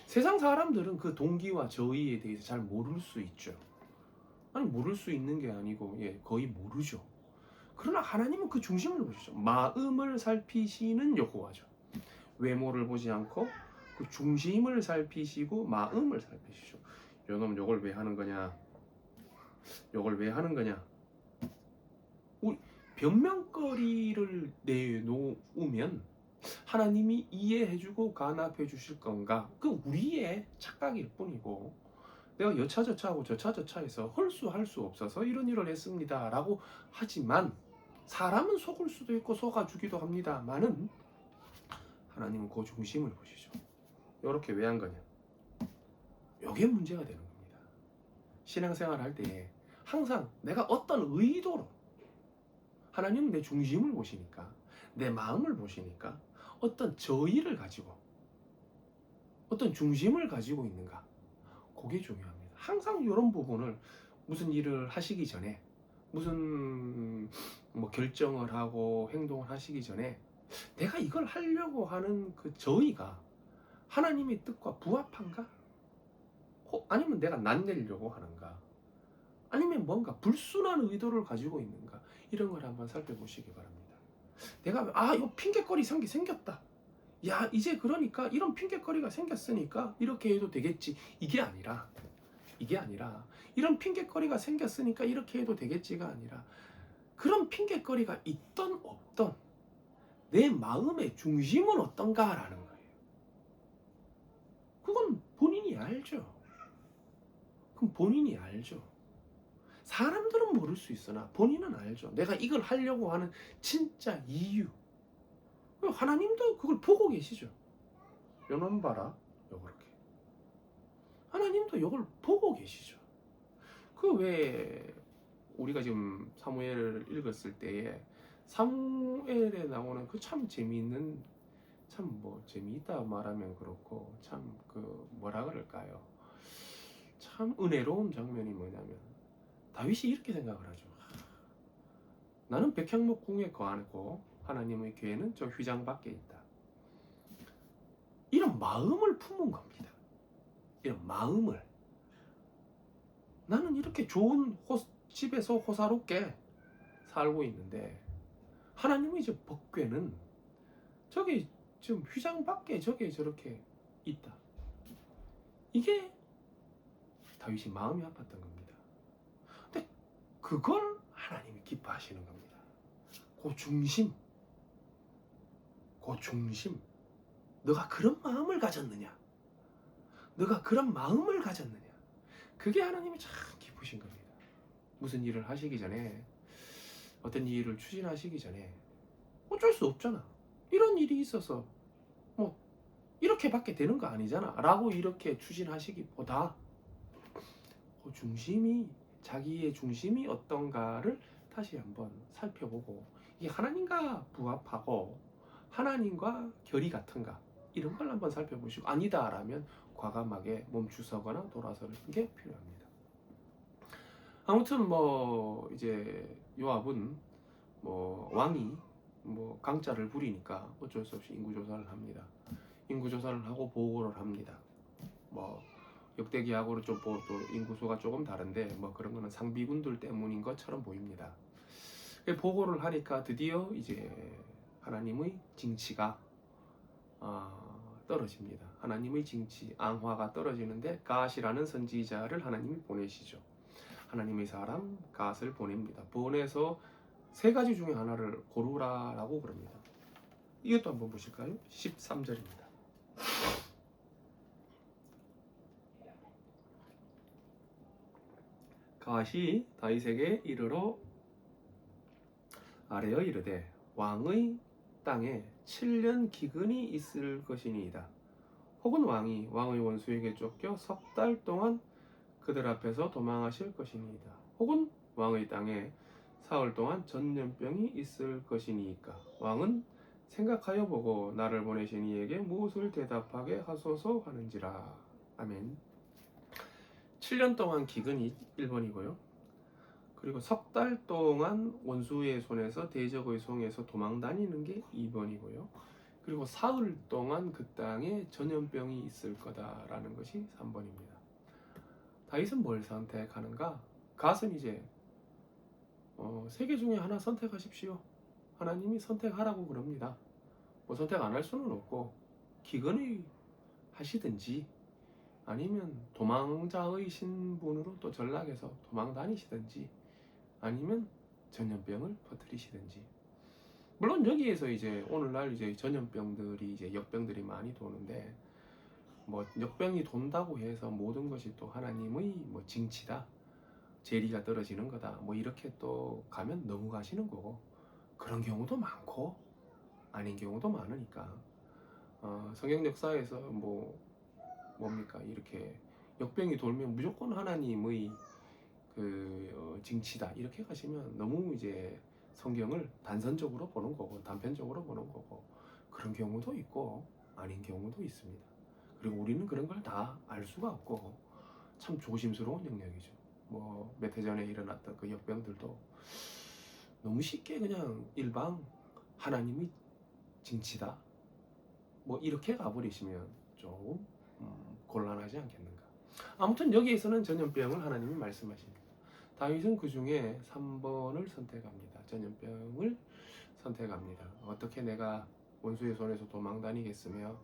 세상 사람들은 그 동기와 저의에 대해서 잘 모를 수 있죠. 아니 모를 수 있는 게 아니고 거의 모르죠. 그러나 하나님은 그 중심을 보시죠. 마음을 살피시는 여호와죠. 외모를 보지 않고 그 중심을 살피시고 마음을 살피시죠. 요놈 요걸 왜 하는 거냐? 요걸 왜 하는 거냐? 우리 변명거리를 내놓으면 하나님이 이해해주고 간합해 주실 건가? 그 우리의 착각일 뿐이고 내가 여차저차하고 저차저차해서 헐수할 수 없어서 이런 일을 했습니다 라고 하지만 사람은 속을 수도 있고 속아주기도 합니다만은 하나님은 그 중심을 보시죠. 이렇게 왜 한 거냐? 요게 문제가 되는 겁니다. 신앙생활 할 때 항상 내가 어떤 의도로, 하나님은 내 중심을 보시니까, 내 마음을 보시니까 어떤 저의를 가지고 어떤 중심을 가지고 있는가, 그게 중요합니다. 항상 이런 부분을, 무슨 일을 하시기 전에, 무슨 뭐 결정을 하고 행동을 하시기 전에 내가 이걸 하려고 하는 그 저의가 하나님의 뜻과 부합한가? 아니면 내가 낯내려고 하는가? 아니면 뭔가 불순한 의도를 가지고 있는가? 이런 걸 한번 살펴보시기 바랍니다. 내가 이거 핑계거리 생겼다. 야, 이제 그러니까 이런 핑계거리가 생겼으니까 이렇게 해도 되겠지. 이게 아니라 이런 핑계거리가 생겼으니까 이렇게 해도 되겠지가 아니라, 그런 핑계거리가 있던 없던 내 마음의 중심은 어떤가라는 거예요. 그건 본인이 알죠. 그럼 본인이 알죠. 사람들은 모를 수 있으나 본인은 알죠. 내가 이걸 하려고 하는 진짜 이유. 하나님도 그걸 보고 계시죠. 요놈 봐라, 요렇게. 하나님도 이걸 보고 계시죠. 그 왜 우리가 지금 사무엘을 읽었을 때에 사무엘에 나오는 그 참 재미있는, 참 뭐 재미있다 말하면 그렇고 참 그 뭐라 그럴까요? 참 은혜로운 장면이 뭐냐면, 다윗이 이렇게 생각을 하죠. 나는 백향목 궁에 거하고 하나님의 교회는 저 휘장 밖에 있다. 이런 마음을 품은 겁니다. 이런 마음을. 나는 이렇게 좋은 집에서 호사롭게 살고 있는데 하나님의 이제 법궤는 저기 지금 휘장 밖에 저게 저렇게 있다. 이게 다윗이 마음이 아팠던 겁니다. 근데 그걸 하나님이 기뻐하시는 겁니다. 그 중심. 너가 그런 마음을 가졌느냐? 너가 그런 마음을 가졌느냐? 그게 하나님이 참 기쁘신 겁니다. 무슨 일을 하시기 전에, 어떤 일을 추진하시기 전에 어쩔 수 없잖아. 이런 일이 있어서 뭐 이렇게밖에 되는 거 아니잖아 라고 이렇게 추진하시기보다 그 중심이, 자기의 중심이 어떤가를 다시 한번 살펴보고, 이게 하나님과 부합하고 하나님과 결이 같은가, 이런 걸 한번 살펴보시고, 아니다라면 과감하게 멈추서거나 돌아서는 게 필요합니다. 아무튼 뭐 이제 요압은 뭐 왕이 뭐 강짜를 부리니까 어쩔 수 없이 인구조사를 합니다. 인구조사를 하고 보고를 합니다. 뭐 역대기하고는 좀 또 인구수가 조금 다른데 뭐 그런 거는 상비군들 때문인 것처럼 보입니다. 보고를 하니까 드디어 이제 하나님의 징치가 떨어집니다. 하나님의 징치, 앙화가 떨어지는데 갓이라는 선지자를 하나님이 보내시죠. 하나님의 사람 갓을 보냅니다. 보내서 세 가지 중에 하나를 고르라라고 그럽니다. 이것도 한번 보실까요? 13절입니다. 갓이 다윗에게 이르러 아뢰어 이르되 왕의 땅에 7년 기근이 있을 것이니이다. 혹은 왕이 왕의 원수에게 쫓겨 석 달 동안 그들 앞에서 도망하실 것이니이다. 혹은 왕의 땅에 사흘 동안 전염병이 있을 것이니이까 왕은 생각하여 보고 나를 보내신 이에게 무엇을 대답하게 하소서 하는지라. 아멘. 7년 동안 기근이 1번이고요. 그리고 석 달 동안 원수의 손에서 대적의 손에서 도망 다니는 게 2번이고요. 그리고 사흘 동안 그 땅에 전염병이 있을 거다라는 것이 3번입니다. 다윗은 뭘 선택하는가? 갓은 이제 세 개 중에 하나 선택하십시오. 하나님이 선택하라고 그럽니다. 뭐 선택 안 할 수는 없고 기근을 하시든지 아니면 도망자의 신분으로 또 전락해서 도망 다니시든지 아니면 전염병을 퍼뜨리시든지. 물론 여기에서 이제 오늘날 이제 전염병들이 이제 역병들이 많이 도는데 뭐 역병이 돈다고 해서 모든 것이 또 하나님의 뭐 징치다, 재리가 떨어지는 거다, 뭐 이렇게 또 가면 너무 가시는 거고, 그런 경우도 많고 아닌 경우도 많으니까 성경 역사에서 뭐 뭡니까 이렇게 역병이 돌면 무조건 하나님의 징치다 이렇게 가시면 너무 이제 성경을 단선적으로 보는 거고 단편적으로 보는 거고 그런 경우도 있고 아닌 경우도 있습니다. 그리고 우리는 그런 걸 다 알 수가 없고 참 조심스러운 영역이죠. 뭐 몇 해 전에 일어났던 그 역병들도 너무 쉽게 그냥 일방 하나님이 징치다 뭐 이렇게 가버리시면 조금 곤란하지 않겠는가. 아무튼 여기에서는 전염병을 하나님이 말씀하십니다. 다윗은 그 중에 3번을 선택합니다. 전염병을 선택합니다. 어떻게 내가 원수의 손에서 도망다니겠으며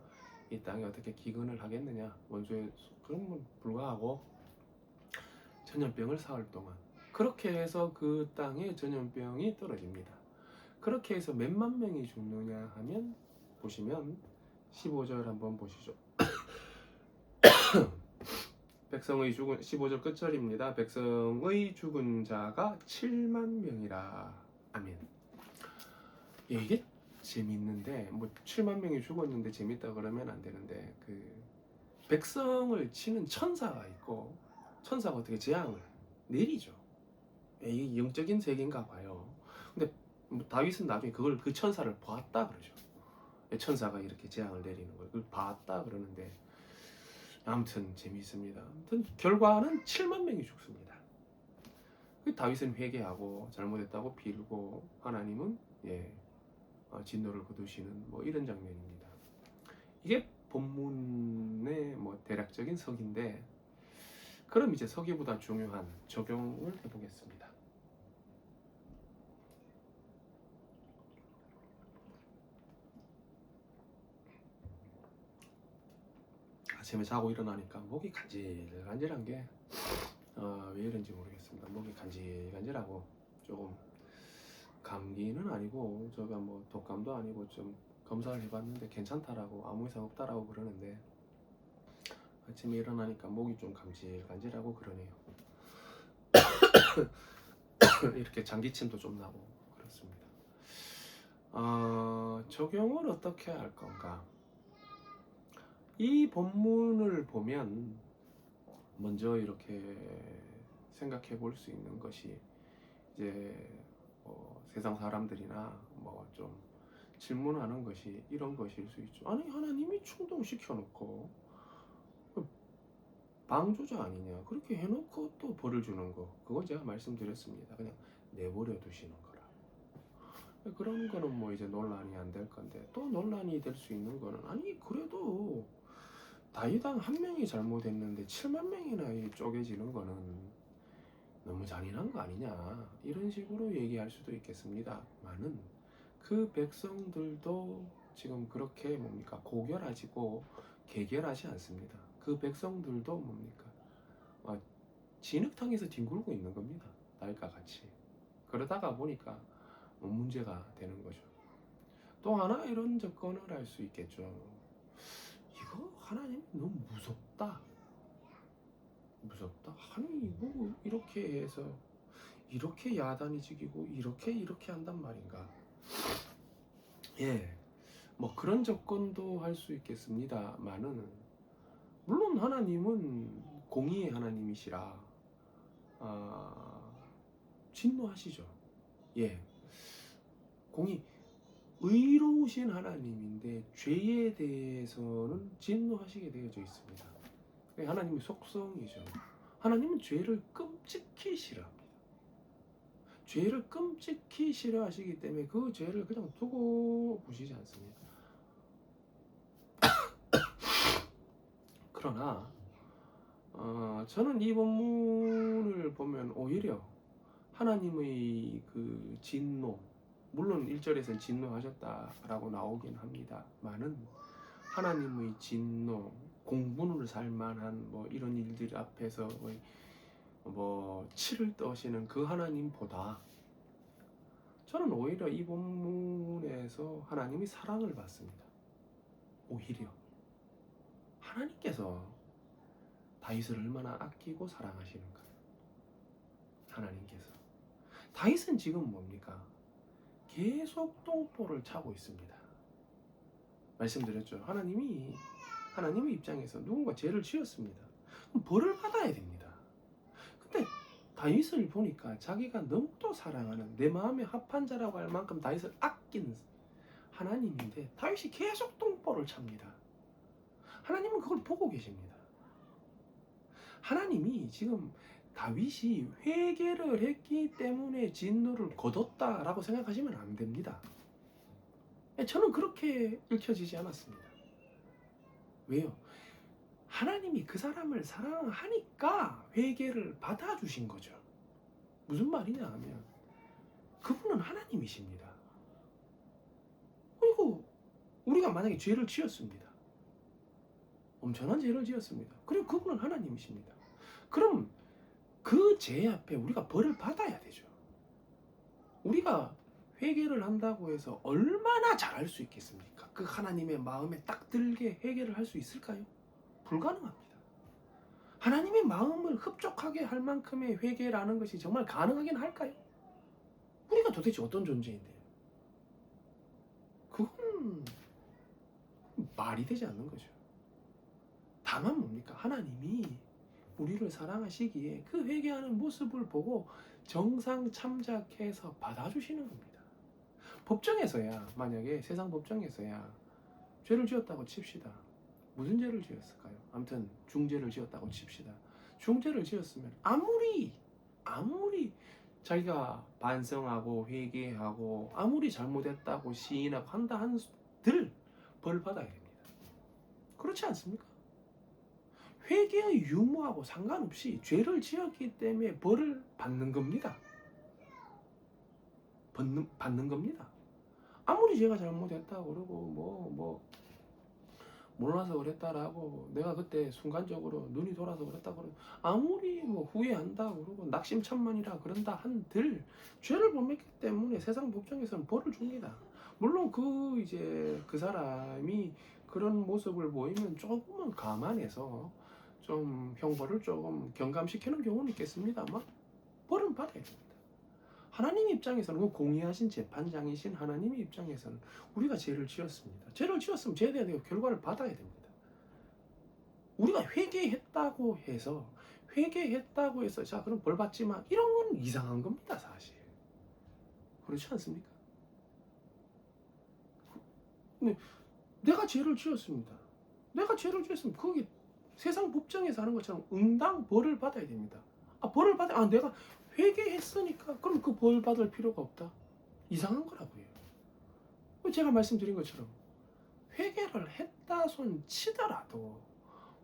이 땅에 어떻게 기근을 하겠느냐. 원수의 그런 불구하고 전염병을 사흘 동안 그렇게 해서 그 땅에 전염병이 떨어집니다. 그렇게 해서 몇만 명이 죽느냐 하면 보시면 15절 한번 보시죠. 백성의 죽은 15절 끝절입니다. 백성의 죽은 자가 7만 명이라. 아멘. 예, 이게 재밌는데 뭐 7만 명이 죽었는데 재밌다 그러면 안 되는데 그 백성을 치는 천사가 있고 천사가 어떻게 재앙을 내리죠. 예, 이게 영적인 세계인가 봐요. 근데 뭐 다윗은 나중에 그걸 그 천사를 봤다 그러죠. 예, 천사가 이렇게 재앙을 내리는 걸 그걸 봤다 그러는데 아무튼 재미있습니다. 아무튼 결과는 7만 명이 죽습니다. 다윗은 회개하고 잘못했다고 빌고 하나님은 진노를 거두시는 뭐 이런 장면입니다. 이게 본문의 뭐 대략적인 서기인데 그럼 이제 서기보다 중요한 적용을 해보겠습니다. 아침에 자고 일어나니까 목이 간질간질한 게 왜 이런지 모르겠습니다. 목이 간질간질하고 조금 감기는 아니고 제가 뭐 독감도 아니고 좀 검사를 해봤는데 괜찮다라고 아무 이상 없다라고 그러는데 아침에 일어나니까 목이 좀 간질간질하고 그러네요. 이렇게 장기침도 좀 나고 그렇습니다. 적용을 어떻게 할 건가? 이 본문을 보면 먼저 이렇게 생각해 볼 수 있는 것이 이제 세상 사람들이나 뭐 좀 질문하는 것이 이런 것일 수 있죠. 아니 하나님이 충동시켜 놓고 방조자 아니냐 그렇게 해놓고 또 벌을 주는 거 그건 제가 말씀드렸습니다. 그냥 내버려 두시는 거라. 그런 거는 뭐 이제 논란이 안 될 건데 또 논란이 될 수 있는 거는 아니 그래도 다윗당 한 명이 잘못했는데 7만 명이나 쪼개지는 거는 너무 잔인한 거 아니냐 이런 식으로 얘기할 수도 있겠습니다만은 그 백성들도 지금 그렇게 뭡니까 고결하지고 개결하지 않습니다. 그 백성들도 뭡니까 진흙탕에서 뒹굴고 있는 겁니다. 다윗과 같이. 그러다가 보니까 뭐 문제가 되는 거죠. 또 하나 이런 접근을 할 수 있겠죠. 이거 하나님 너무 무섭다. 아니 뭐 이렇게 해서 이렇게 야단이 지기고 이렇게 한단 말인가. 뭐 그런 접근도 할 수 있겠습니다만은 물론 하나님은 공의의 하나님이시라 진노하시죠. 공의 의로우신 하나님인데 죄에 대해서는 진노하시게 되어져 있습니다. 하나님의 속성이죠. 하나님은 죄를 끔찍히 싫어합니다. 죄를 끔찍히 싫어하시기 때문에 그 죄를 그냥 두고 보시지 않습니다. 그러나 저는 이 본문을 보면 오히려 하나님의 그 진노 물론 1절에서는 진노하셨다라고 나오긴 합니다만은 하나님의 진노 공분을 살 만한 뭐 이런 일들 앞에서 뭐 치를 떠시는 그 하나님보다 저는 오히려 이 본문에서 하나님이 사랑을 받습니다. 오히려 하나님께서 다윗을 얼마나 아끼고 사랑하시는가. 하나님께서 다윗은 지금 뭡니까? 계속 똥볼을 차고 있습니다. 말씀드렸죠. 하나님의 입장에서 누군가 죄를 지었습니다. 벌을 받아야 됩니다. 근데 다윗을 보니까 자기가 너무도 사랑하는 내 마음에 합한 자라고 할 만큼 다윗을 아끼는 하나님인데 다윗이 계속 똥볼을 찹니다. 하나님은 그걸 보고 계십니다. 하나님이 지금 다윗이 회개를 했기 때문에 진노를 거뒀다라고 생각하시면 안 됩니다. 저는 그렇게 읽혀지지 않았습니다. 왜요? 하나님이 그 사람을 사랑하니까 회개를 받아주신 거죠. 무슨 말이냐 하면 그분은 하나님이십니다. 그리고 우리가 만약에 죄를 지었습니다. 엄청난 죄를 지었습니다. 그리고 그분은 하나님이십니다. 그럼 그 죄 앞에 우리가 벌을 받아야 되죠. 우리가 회개를 한다고 해서 얼마나 잘할 수 있겠습니까? 그 하나님의 마음에 딱 들게 회개를 할 수 있을까요? 불가능합니다. 하나님의 마음을 흡족하게 할 만큼의 회개라는 것이 정말 가능하긴 할까요? 우리가 도대체 어떤 존재인데요? 그건 말이 되지 않는 거죠. 다만 뭡니까? 하나님이 우리를 사랑하시기에 그 회개하는 모습을 보고 정상 참작해서 받아주시는 겁니다. 법정에서야, 만약에 세상 법정에서야 죄를 지었다고 칩시다. 무슨 죄를 지었을까요? 아무튼 중죄를 지었다고 칩시다. 중죄를 지었으면 아무리 자기가 반성하고 회개하고 아무리 잘못했다고 시인하고 한다 한들 벌 받아야 됩니다. 그렇지 않습니까? 회개의 유무하고 상관없이 죄를 지었기 때문에 벌을 받는 겁니다. 받는 겁니다. 아무리 제가 잘못했다고 그러고 몰라서 그랬다라고 내가 그때 순간적으로 눈이 돌아서 그랬다고 그러고 아무리 후회한다고 그러고 낙심천만이라 그런다 한들 죄를 못 맺기 때문에 세상 법정에서는 벌을 줍니다. 물론 그 사람이 그런 모습을 보이면 조금은 감안해서 좀 형벌을 조금 경감시키는 경우는 있겠습니다만 벌은 받아야 됩니다. 하나님 입장에서는 공의하신 재판장이신 하나님 입장에서는 우리가 죄를 지었습니다. 죄를 지었으면 죄에 대한 결과를 받아야 됩니다. 우리가 회개했다고 해서 자 그럼 벌 받지마 이런 건 이상한 겁니다. 사실 그렇지 않습니까? 근데 내가 죄를 지었습니다. 내가 죄를 지었으면 거기 세상 법정에서 하는 것처럼 응당 벌을 받아야 됩니다. 벌을 받아 내가 회개했으니까 그럼 그 벌 받을 필요가 없다. 이상한 거라고요. 제가 말씀드린 것처럼 회개를 했다 손 치더라도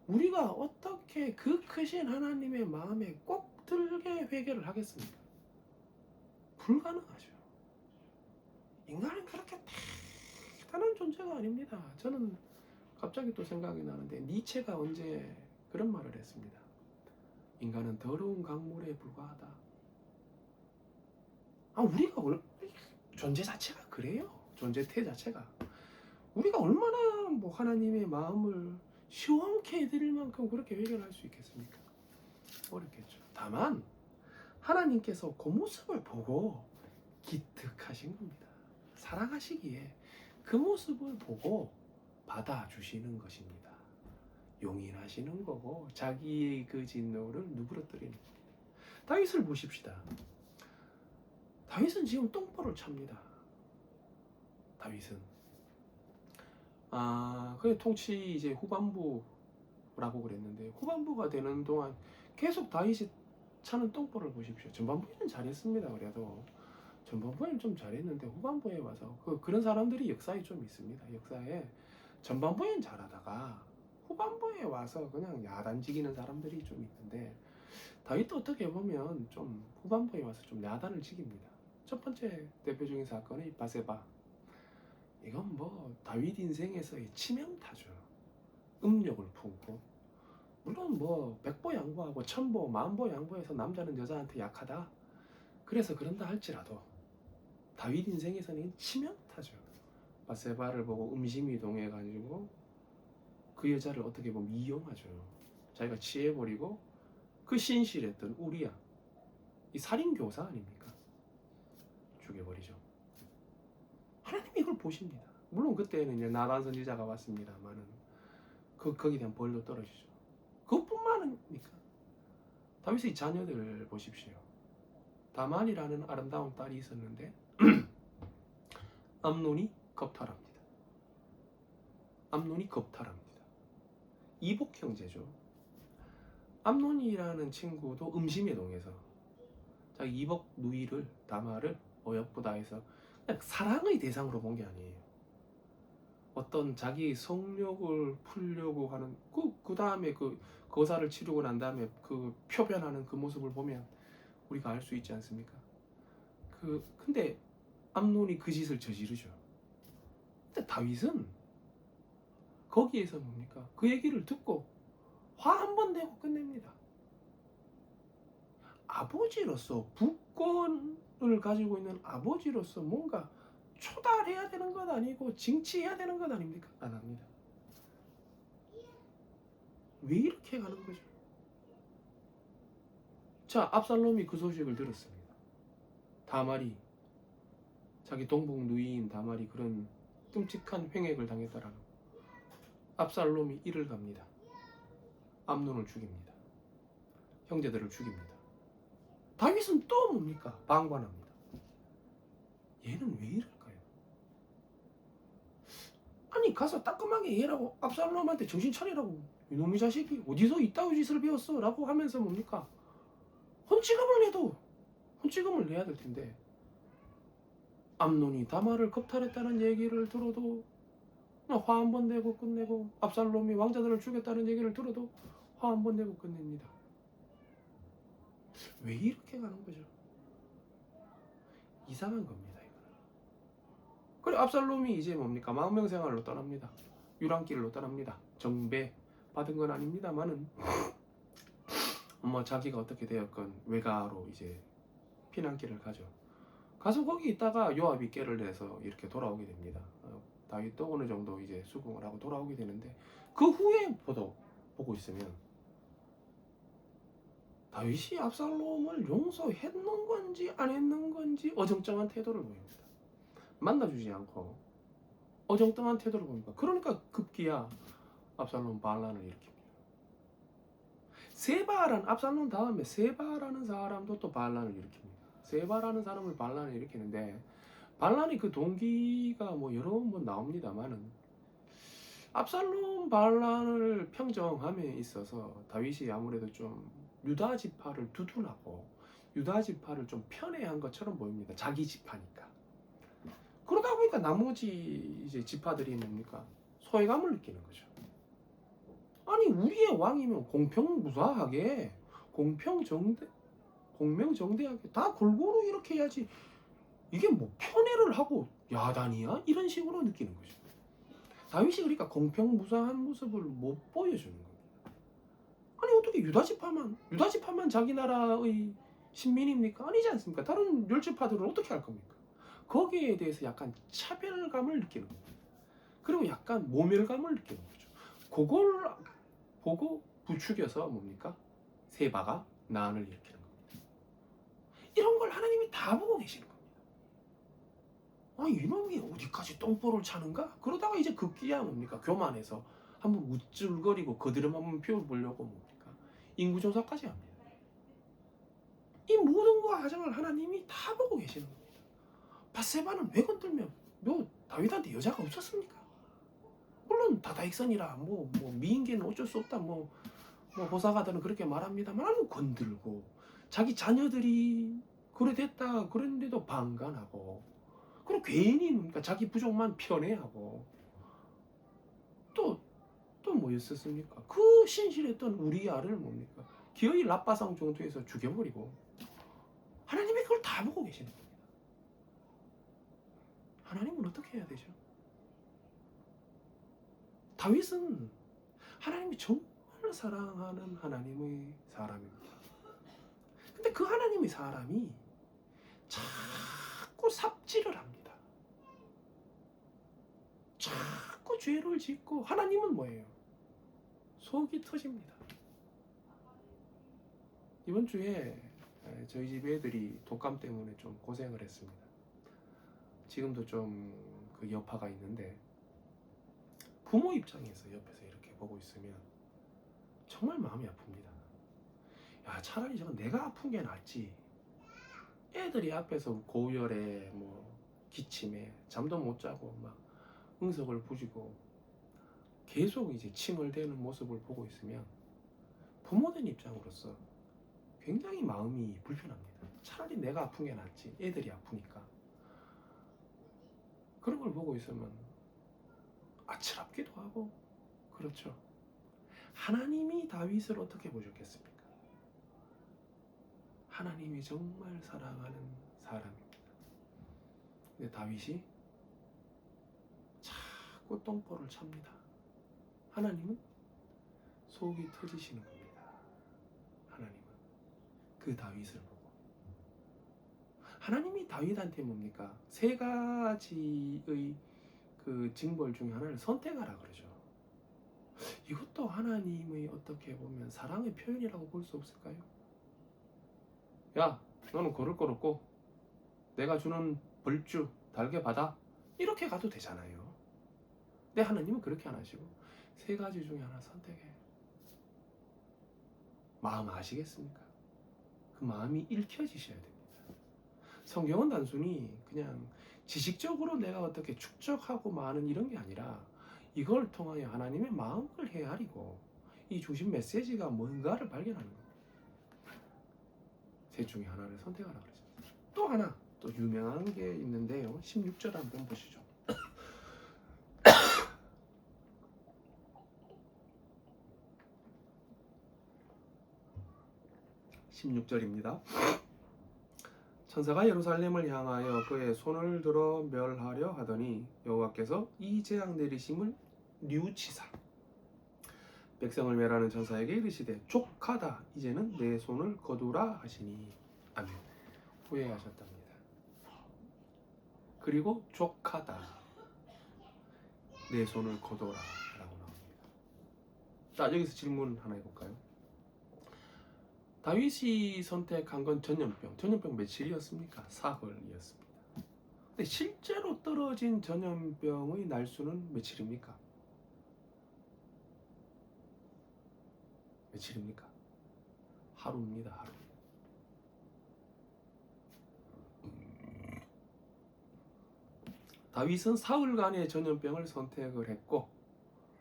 우리가 어떻게 그 크신 하나님의 마음에 꼭 들게 회개를 하겠습니까? 불가능하죠. 인간은 그렇게 대단한 존재가 아닙니다. 저는 갑자기 또 생각이 나는데 니체가 언제 그런 말을 했습니다. 인간은 더러운 강물에 불과하다. 우리가 존재 자체가 그래요. 존재태 자체가 우리가 얼마나 하나님의 마음을 시원케 해드릴 만큼 그렇게 회개를 할 수 있겠습니까? 어렵겠죠. 다만 하나님께서 그 모습을 보고 기특하신 겁니다. 사랑하시기에 그 모습을 보고 받아주시는 것입니다. 용인하시는 거고 자기의 그 진노를 누그러뜨리는 겁니다. 다윗을 보십시다. 다윗은 지금 똥볼을 찹니다. 다윗은 그 통치 이제 후반부라고 그랬는데 후반부가 되는 동안 계속 다윗이 차는 똥볼을 보십시오. 전반부에는 잘했습니다. 그래도 전반부에는 좀 잘했는데 후반부에 와서 그런 사람들이 역사에 좀 있습니다. 역사에 전반부에는 잘하다가 후반부에 와서 그냥 야단지기는 사람들이 좀 있는데 다윗도 어떻게 보면 좀 후반부에 와서 좀 야단을 지깁니다. 첫 번째 대표적인 사건이 바세바. 이건 다윗 인생에서의 치명타죠. 음욕을 품고 물론 백보 양보하고 천보 만보 양보해서 남자는 여자한테 약하다. 그래서 그런다 할지라도 다윗 인생에서는 치명타죠. 바세바를 보고 음심이 동해가지고 그 여자를 어떻게 보면 이용하죠. 자기가 취해버리고 그 신실했던 우리야 이 살인교사 아닙니까? 죽여버리죠. 하나님이 이걸 보십니다. 물론 그때는 이제 나단 선지자가 왔습니다만은 거기에 대한 벌도 떨어지죠. 그것뿐만 아닙니까? 다윗의 자녀들 보십시오. 다말이라는 아름다운 딸이 있었는데 암논이 겁탈합니다. 암논이 겁탈합니다. 이복 형제죠. 암논이라는 친구도 음심에 동해서 자기 이복 누이를 다말을 어여쁘다 해서 그냥 사랑의 대상으로 본 게 아니에요. 어떤 자기 성욕을 풀려고 하는 그 다음에 그 거사를 치르고 난 다음에 그 표변하는 그 모습을 보면 우리가 알 수 있지 않습니까? 근데 암논이 그 짓을 저지르죠. 근데 다윗은 거기에서 뭡니까? 그 얘기를 듣고 화 한 번 내고 끝냅니다. 아버지로서 부권을 가지고 있는 아버지로서 뭔가 초달해야 되는 것 아니고 징치해야 되는 것 아닙니까? 안 합니다. 왜 이렇게 가는 거죠? 자, 압살롬이 그 소식을 들었습니다. 다말이 자기 동복 누이인 다말이 그런 끔찍한 횡액을 당했다라는 압살롬이 이를 갑니다. 암논을 죽입니다. 형제들을 죽입니다. 다윗은 또 뭡니까? 방관합니다. 얘는 왜 이럴까요? 아니 가서 따끔하게 얘라고 압살롬한테 정신 차리라고 이놈의 자식이 어디서 이따위 짓을 배웠어? 라고 하면서 뭡니까? 혼찌금을 내야 될 텐데 암논이 다말을 겁탈했다는 얘기를 들어도 화 한 번 내고 끝내고 압살롬이 왕자들을 죽였다는 얘기를 들어도 화 한 번 내고 끝냅니다. 왜 이렇게 가는 거죠? 이상한 겁니다. 그리고 압살롬이 이제 뭡니까? 망명생활로 떠납니다. 유랑길로 떠납니다. 정배 받은 건 아닙니다만은 뭐 자기가 어떻게 되었건 외가로 이제 피난길을 가죠. 가서 거기 있다가 요압이 꾀를 내서 이렇게 돌아오게 됩니다. 다윗도 어느 정도 이제 수긍을 하고 돌아오게 되는데 그 후에 보고 있으면 다윗이 압살롬을 용서했는 건지 안 했는 건지 어정쩡한 태도를 보입니다. 만나주지 않고 어정쩡한 태도를 보니까 그러니까 급기야 압살롬 반란을 일으킵니다. 세바라는 압살롬 다음에 세바라는 사람도 또 반란을 일으킵니다. 세바라는 사람을 반란을 일으키는데 반란이 그 동기가 뭐 여러 번 나옵니다만은 압살롬 반란을 평정함에 있어서 다윗이 아무래도 좀 유다 지파를 두둔하고 유다 지파를 좀 편애한 것처럼 보입니다. 자기 지파니까. 그러다 보니까 나머지 이제 지파들이 뭡니까? 소외감을 느끼는 거죠. 아니 우리의 왕이면 공평무사하게 공명정대하게 다 골고루 이렇게 해야지 이게 뭐 편애를 하고 야단이야? 이런 식으로 느끼는 거죠. 다윗이 그러니까 공평무사한 모습을 못 보여주는 겁니다. 아니 어떻게 유다지파만 자기 나라의 신민입니까? 아니지 않습니까? 다른 멸지파들은 어떻게 할 겁니까? 거기에 대해서 약간 차별감을 느끼는 겁니다. 그리고 약간 모멸감을 느끼는 거죠. 그걸 보고 부추겨서 뭡니까? 세바가 난을 일으키는 겁니다. 이런 걸 하나님이 다 보고 계시는 겁니다. 아니 이놈이 어디까지 똥볼을 차는가? 그러다가 이제 급기야 뭡니까? 교만해서 한번 우쭐거리고 거드름 한번 피워보려고 뭡니까? 인구조사까지 합니다. 이 모든 과정을 하나님이 다 보고 계시는 겁니다. 밧세바는 왜 건들면 다윗한테 여자가 없었습니까? 물론 다다익선이라 뭐 미인계는 어쩔 수 없다 뭐 호사가들은 그렇게 말합니다만 건들고 자기 자녀들이 그래 됐다 그랬는데도 방관하고 그리고 괜히 그러니까 자기 부족만 편애하고 또 뭐였었습니까? 그 신실했던 우리아를 뭡니까? 기어이 랍바상 정도에서 죽여버리고 하나님이 그걸 다 보고 계시는 겁니다. 하나님은 어떻게 해야 되죠? 다윗은 하나님이 정말 사랑하는 하나님의 사람입니다. 근데 그 하나님의 사람이 자꾸 삽질을 합니다. 자꾸 죄를 짓고 하나님은 뭐예요? 속이 터집니다. 이번 주에 저희 집 애들이 독감 때문에 좀 고생을 했습니다. 지금도 좀 그 여파가 있는데 부모 입장에서 옆에서 이렇게 보고 있으면 정말 마음이 아픕니다. 야, 차라리 저건 내가 아픈 게 낫지. 애들이 앞에서 고열에 뭐 기침에 잠도 못 자고 막 응석을 부리고 계속 이제 칭얼대는 모습을 보고 있으면 부모된 입장으로서 굉장히 마음이 불편합니다. 차라리 내가 아픈 게 낫지. 애들이 아프니까. 그런 걸 보고 있으면 아찔합기도 하고 그렇죠. 하나님이 다윗을 어떻게 보셨겠습니까? 하나님이 정말 사랑하는 사람입니다. 근데 다윗이 자꾸 똥볼을 찹니다. 하나님은 속이 터지시는 겁니다. 하나님은 그 다윗을 보고 하나님이 다윗한테 뭡니까? 세 가지의 그 징벌 중에 하나를 선택하라 그러죠. 이것도 하나님의 어떻게 보면 사랑의 표현이라고 볼 수 없을까요? 야, 너는 고를 것 없고 내가 주는 벌주 달게 받아. 이렇게 가도 되잖아요. 근데 하나님은 그렇게 안 하시고 세 가지 중에 하나 선택해. 마음 아시겠습니까? 그 마음이 읽혀지셔야 됩니다. 성경은 단순히 그냥 지식적으로 내가 어떻게 축적하고 많은 이런 게 아니라 이걸 통하여 하나님의 마음을 헤아리고 이 주신 메시지가 뭔가를 발견하는 겁니다. 셋 중에 하나를 선택하라 그러죠. 또 하나 또 유명한 게 있는데요. 16절 한번 보시죠. 16절입니다. 천사가 예루살렘을 향하여 그의 손을 들어 멸하려 하더니 여호와께서 이 재앙 내리심을 뉘우치사 백성을 멸하는 천사에게 이르시되 족하다 이제는 내 손을 거두라 하시니 아멘. 후회하셨답니다. 그리고 족하다 내 손을 거둬라 라고 나옵니다. 자, 여기서 질문 하나 해볼까요? 다윗이 선택한 건 전염병 며칠이었습니까? 사흘이었습니다. 근데 실제로 떨어진 전염병의 날수는 며칠입니까? 며칠입니까? 하루입니다. 하루. 다윗은 사흘간의 전염병을 선택을 했고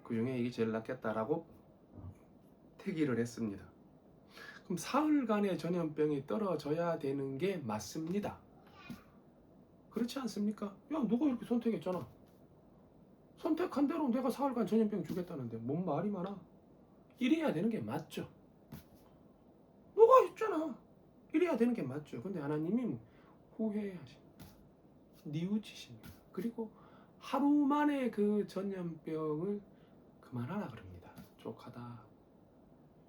그 중에 이게 제일 낫겠다라고 택의를 했습니다. 그럼 사흘간의 전염병이 떨어져야 되는 게 맞습니다. 그렇지 않습니까? 야, 누가 이렇게 선택했잖아. 선택한 대로 내가 사흘간 전염병 주겠다는데 뭔 말이 많아. 이래야 되는 게 맞죠. 누가 했잖아. 이래야 되는 게 맞죠. 근데 하나님이 후회하십니다. 뉘우치십니다. 그리고 하루 만에 그 전염병을 그만하라 그럽니다. 족하다.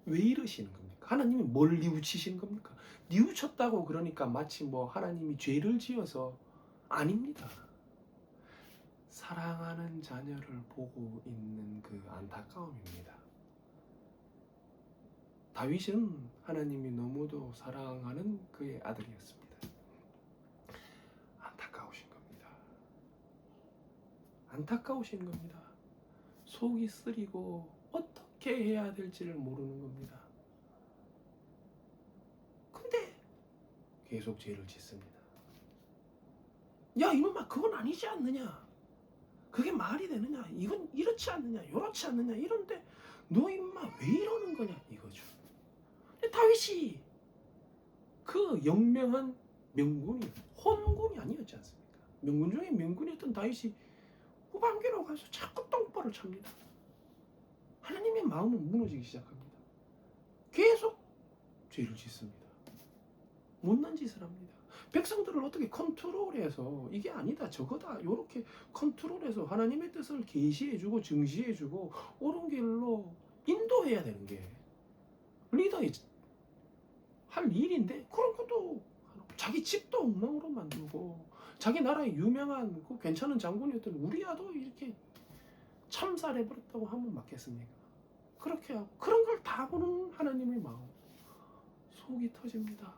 왜 이러시는 겁니까? 하나님이 뭘 뉘우치시는 겁니까? 뉘우쳤다고 그러니까 마치 뭐 하나님이 죄를 지어서 아닙니다. 사랑하는 자녀를 보고 있는 그 안타까움입니다. 다윗은 하나님이 너무도 사랑하는 그의 아들이었습니다. 안타까우신 겁니다. 안타까우신 겁니다. 속이 쓰리고 어떻게 해야 될지를 모르는 겁니다. 근데 계속 죄를 짓습니다. 야, 이놈아, 그건 아니지 않느냐? 그게 말이 되느냐? 이건 이렇지 않느냐? 요렇지 않느냐? 이런데 너 임마 왜 이러는 거냐? 이거죠. 근데 다윗이 그 영명한 명군이 혼군이 아니었지 않습니까? 명군 중에 명군이었던 다윗이 후반기로 가서 자꾸 똥볼을 찹니다. 하나님의 마음은 무너지기 시작합니다. 계속 죄를 짓습니다. 못난 짓을 합니다. 백성들을 어떻게 컨트롤해서 이게 아니다 저거다 이렇게 컨트롤해서 하나님의 뜻을 계시해주고 증시해주고 옳은 길로 인도해야 되는 게 리더의 할 일인데 그런 것도 자기 집도 엉망으로 만들고 자기 나라의 유명한 그 괜찮은 장군이었던 우리야도 이렇게 참살해버렸다고 하면 맞겠습니까? 그렇게 하고 그런 걸 다 보는 하나님의 마음 속이 터집니다.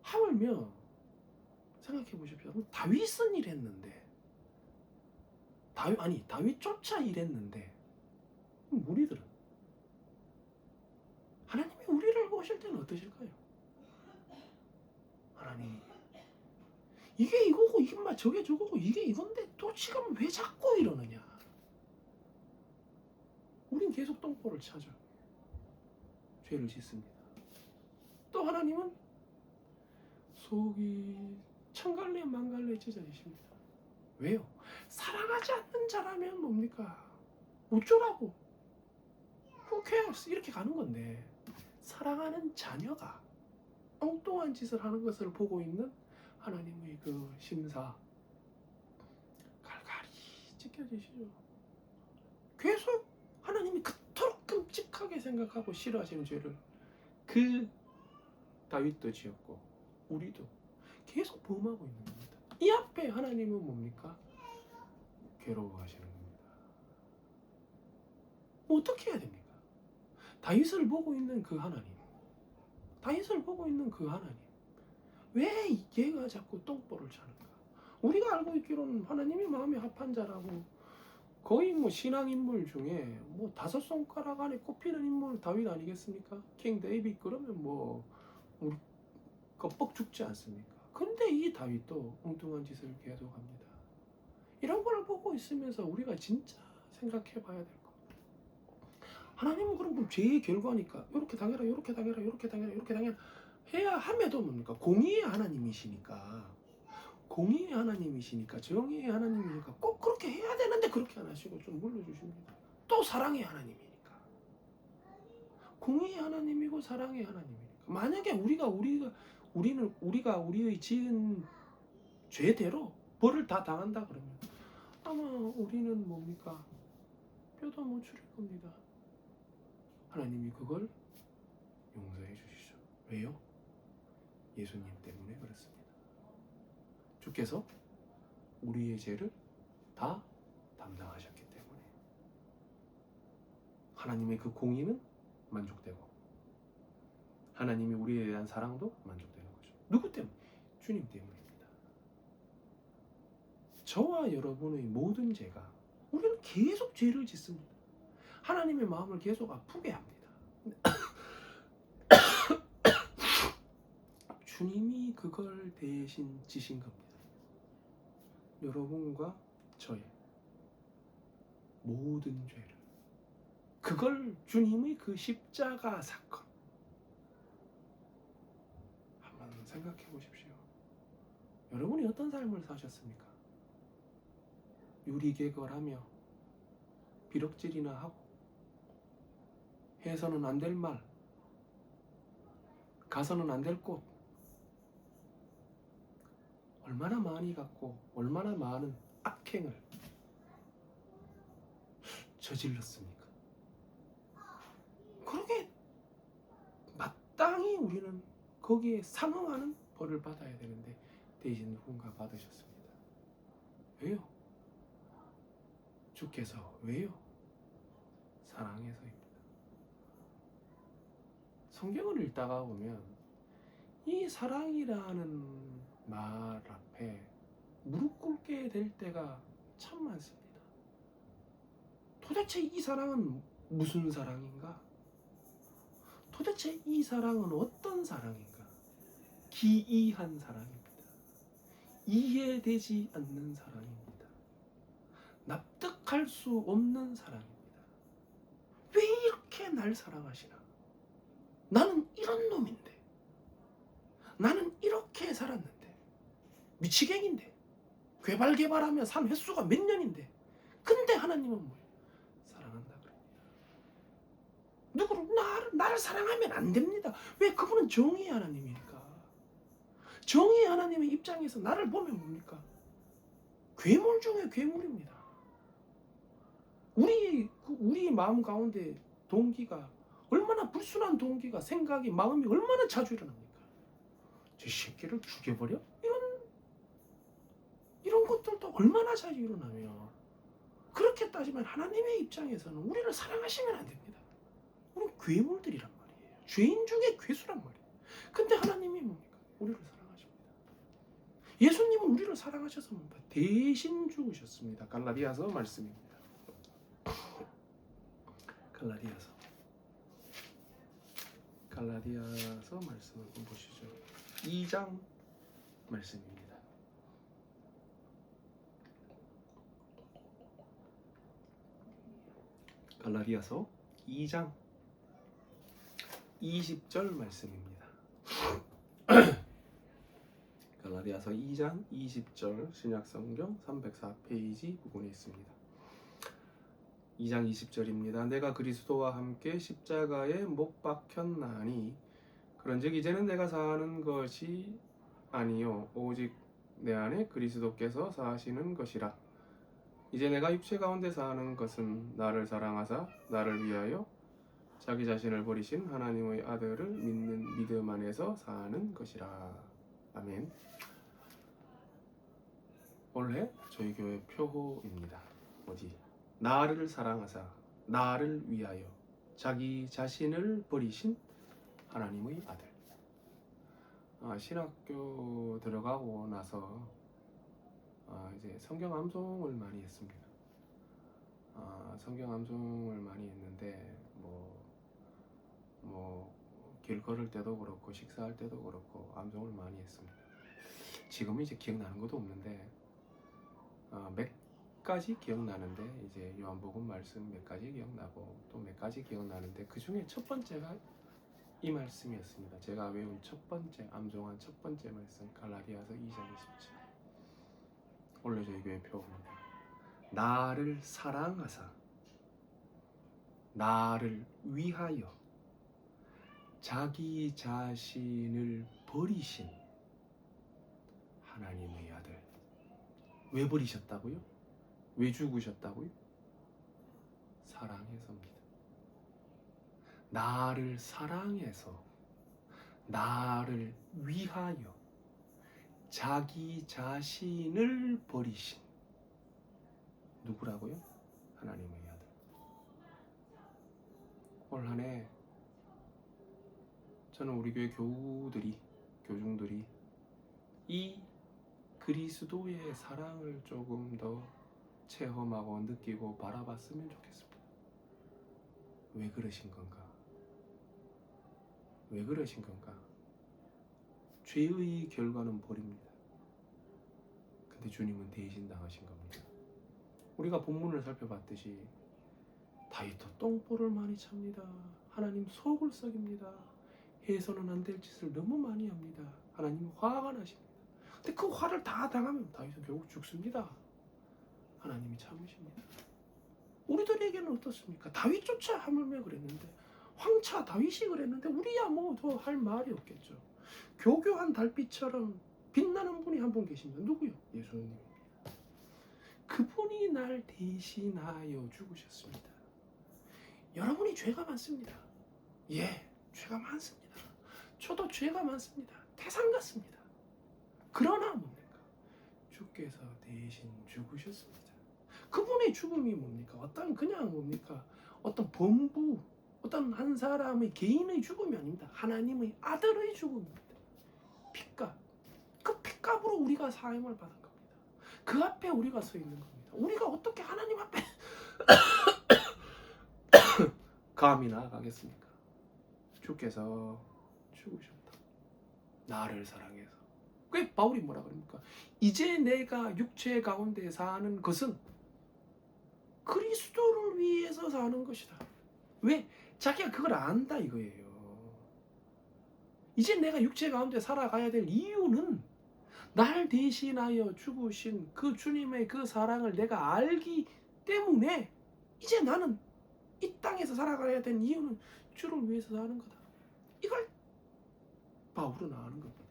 하물며 생각해 보십시오. 다윗은 이랬는데 다윗조차 이랬는데 무리들은 보실 때는 어떠실까요? 하나님, 이게 이거고 이게 막 저게 저거고 이게 이건데 또 지금 왜 자꾸 이러느냐? 우린 계속 똥볼을 찾아 죄를 짓습니다. 또 하나님은 속이 천갈래 만갈래 찢어지십니다. 왜요? 사랑하지 않는 자라면 뭡니까? 어쩌라고? Who cares? 이렇게 가는 건데, 사랑하는 자녀가 엉뚱한 짓을 하는 것을 보고 있는 하나님의 그 심사 갈갈이 찢겨지시죠. 계속 하나님이 그토록 끔찍하게 생각하고 싫어하시는 죄를 그 다윗도 지었고 우리도 계속 범하고 있는 겁니다. 이 앞에 하나님은 뭡니까? 괴로워하시는 겁니다. 어떻게 해야 됩니까? 다윗을 보고 있는 그 하나님, 다윗을 보고 있는 그 하나님, 왜 얘가 자꾸 똥볼을 차는가? 우리가 알고 있기로는 하나님이 마음에 합한 자라고 거의 뭐 신앙인물 중에 뭐 5손가락 안에 꼽히는 인물 다윗 아니겠습니까? 킹 데이빗 그러면 뭐 우리 껍벅 죽지 않습니까? 근데 이 다윗도 엉뚱한 짓을 계속합니다. 이런 걸 보고 있으면서 우리가 진짜 생각해 봐야 될 것. 하나님은 그럼 죄의 결과니까 이렇게 당해라, 이렇게 당해라, 이렇게 당해라, 이렇게 당해라 해야 함에도 뭡니까? 공의의 하나님이시니까, 공의의 하나님이시니까, 정의의 하나님이니까 꼭 그렇게 해야 되는데 그렇게 안 하시고 좀 물러주십니다. 또 사랑의 하나님이니까, 공의의 하나님이고 사랑의 하나님이니까. 만약에 우리가 우리의 지은 죄대로 벌을 다 당한다 그러면 아마 우리는 뭡니까? 뼈도 못 추릴 겁니다. 하나님이 그걸 용서해 주시죠. 왜요? 예수님 때문에 그렇습니다. 주께서 우리의 죄를 다 담당하셨기 때문에 하나님의 그 공의는 만족되고 하나님이 우리에 대한 사랑도 만족되는 거죠. 누구 때문에? 주님 때문입니다. 저와 여러분의 모든 죄가, 우리는 계속 죄를 짓습니다. 하나님의 마음을 계속 아프게 합니다. 주님이 그걸 대신 지신 겁니다. 여러분과 저의 모든 죄를, 그걸 주님의 그 십자가 사건 한번 생각해 보십시오. 여러분이 어떤 삶을 사셨습니까? 유리개걸하며 비럭질이나 하고 해서는 안 될 말, 가서는 안 될 곳, 얼마나 많이 갖고 얼마나 많은 악행을 저질렀습니까? 그러게 마땅히 우리는 거기에 상응하는 벌을 받아야 되는데 대신 누군가 받으셨습니다. 왜요? 주께서. 왜요? 사랑해서입니다. 성경을 읽다가 보면 이 사랑이라는 말 앞에 무릎 꿇게 될 때가 참 많습니다. 도대체 이 사랑은 무슨 사랑인가? 도대체 이 사랑은 어떤 사랑인가? 기이한 사랑입니다. 이해되지 않는 사랑입니다. 납득할 수 없는 사랑입니다. 왜 이렇게 날 사랑하시나? 나는 이런 놈인데, 나는 이렇게 살았는데, 미치갱인데, 괴발하며 산 횟수가 몇 년인데, 근데 하나님은 뭐예요? 사랑한다 그럽니다. 누구를? 나를 사랑하면 안 됩니다. 왜? 그분은 정의의 하나님이니까. 정의의 하나님의 입장에서 나를 보면 뭡니까? 괴물 중에 괴물입니다. 우리 마음 가운데 동기가 얼마나 불순한 동기가, 생각이, 마음이 얼마나 자주 일어납니까? 저 새끼를 죽여버려? 이런 것들도 얼마나 자주 일어나며, 그렇게 따지면 하나님의 입장에서는 우리를 사랑하시면 안 됩니다. 우리는 괴물들이란 말이에요. 죄인 중에 괴수란 말이에요. 근데 하나님이 뭡니까? 우리를 사랑하십니다. 예수님은 우리를 사랑하셔서 뭡니까? 대신 죽으셨습니다. 갈라디아서 말씀입니다. 갈라디아서 말씀을 좀 보시죠. 2장 말씀입니다. 갈라디아서 2장 20절 말씀입니다. 갈라디아서 2장 20절 신약성경 304페이지 부분에 있습니다. 2장 20절입니다. 내가 그리스도와 함께 십자가에 못 박혔나니 그런즉 이제는 내가 사는 것이 아니요 오직 내 안에 그리스도께서 사시는 것이라. 이제 내가 육체 가운데 사는 것은 나를 사랑하사 나를 위하여 자기 자신을 버리신 하나님의 아들을 믿는 믿음 안에서 사는 것이라. 아멘. 올해 저희 교회 표호입니다. 어디? 나를 사랑하사 나를 위하여 자기 자신을 버리신 하나님의 아들. 신학교 들어가고 나서 이제 성경 암송을 많이 했습니다. 성경 암송을 많이 했는데 길 걸을 때도 그렇고 식사할 때도 그렇고 암송을 많이 했습니다. 지금은 이제 기억나는 것도 없는데 몇 가지 기억나는데 이제 요한복음 말씀 몇 가지 기억나고 또 몇 가지 기억나는데 그 중에 첫 번째가 이 말씀이었습니다. 제가 외운 첫 번째 암송한 첫 번째 말씀 갈라디아서 2장 20절. 원래 저희 교회 표입니다. 나를 사랑하사 나를 위하여 자기 자신을 버리신 하나님의 아들. 왜 버리셨다고요? 왜 죽으셨다고요? 사랑해서입니다. 나를 사랑해서 나를 위하여 자기 자신을 버리신 누구라고요? 하나님의 아들. 올 한 해 저는 우리 교회 교중들이 이 그리스도의 사랑을 조금 더 체험하고 느끼고 바라봤으면 좋겠습니다. 왜 그러신 건가? 왜 그러신 건가? 죄의 결과는 벌입니다. 근데 주님은 대신 당하신 겁니다. 우리가 본문을 살펴봤듯이 다윗도 똥볼을 많이 찹니다. 하나님 속을 썩입니다. 해서는 안 될 짓을 너무 많이 합니다. 하나님 화가 나십니다. 근데 그 화를 다 당하면 다윗은 결국 죽습니다. 하나님이 참으십니다. 우리들에게는 어떻습니까? 다윗조차 하물며 그랬는데 황차 다윗이 그랬는데 우리야 뭐 더 할 말이 없겠죠. 교교한 달빛처럼 빛나는 분이 한 분 계십니다. 누구요? 예수님. 그분이 날 대신하여 죽으셨습니다. 여러분이 죄가 많습니다. 예, 죄가 많습니다. 저도 죄가 많습니다. 태산 같습니다. 그러나 뭡니까? 주께서 대신 죽으셨습니다. 그분의 죽음이 뭡니까? 어떤 범부, 어떤 한 사람의 개인의 죽음이 아닙니다. 하나님의 아들의 죽음입니다. 핏값. 그 핏값으로 우리가 사함을 받은 겁니다. 그 앞에 우리가 서 있는 겁니다. 우리가 어떻게 하나님 앞에 감히 나아가겠습니까? 주께서 죽으셨다. 나를 사랑해서. 그 바울이 뭐라 그럽니까? 이제 내가 육체 가운데 사는 것은 그리스도를 위해서 사는 것이다. 왜? 자기가 그걸 안다 이거예요. 이제 내가 육체 가운데 살아가야 될 이유는 날 대신하여 죽으신 그 주님의 그 사랑을 내가 알기 때문에 이제 나는 이 땅에서 살아가야 될 이유는 주를 위해서 사는 거다. 이걸 바울은 아는 겁니다.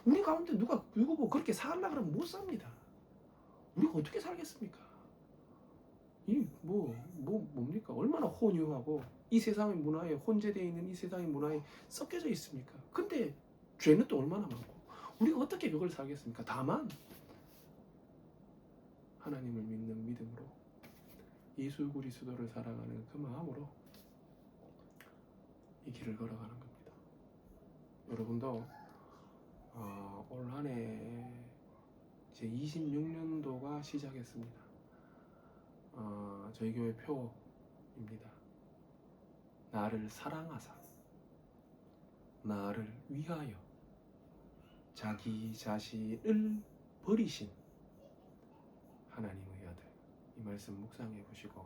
우리 가운데 누구 뭐 그렇게 살려고 그러면 못 삽니다. 우리가 어떻게 살겠습니까? 뭡니까? 얼마나 혼유하고 이 세상의 문화에 혼재되어 있는 이 세상의 문화에 섞여져 있습니까? 근데 죄는 또 얼마나 많고 우리가 어떻게 그걸 살겠습니까? 다만 하나님을 믿는 믿음으로 예수 그리스도를 사랑하는 그 마음으로 이 길을 걸어가는 겁니다. 여러분도 올 한 해 이제 26년도가 시작했습니다. 저희 교회 표입니다. 나를 사랑하사 나를 위하여 자기 자신을 버리신 하나님의 아들, 이 말씀 묵상해 보시고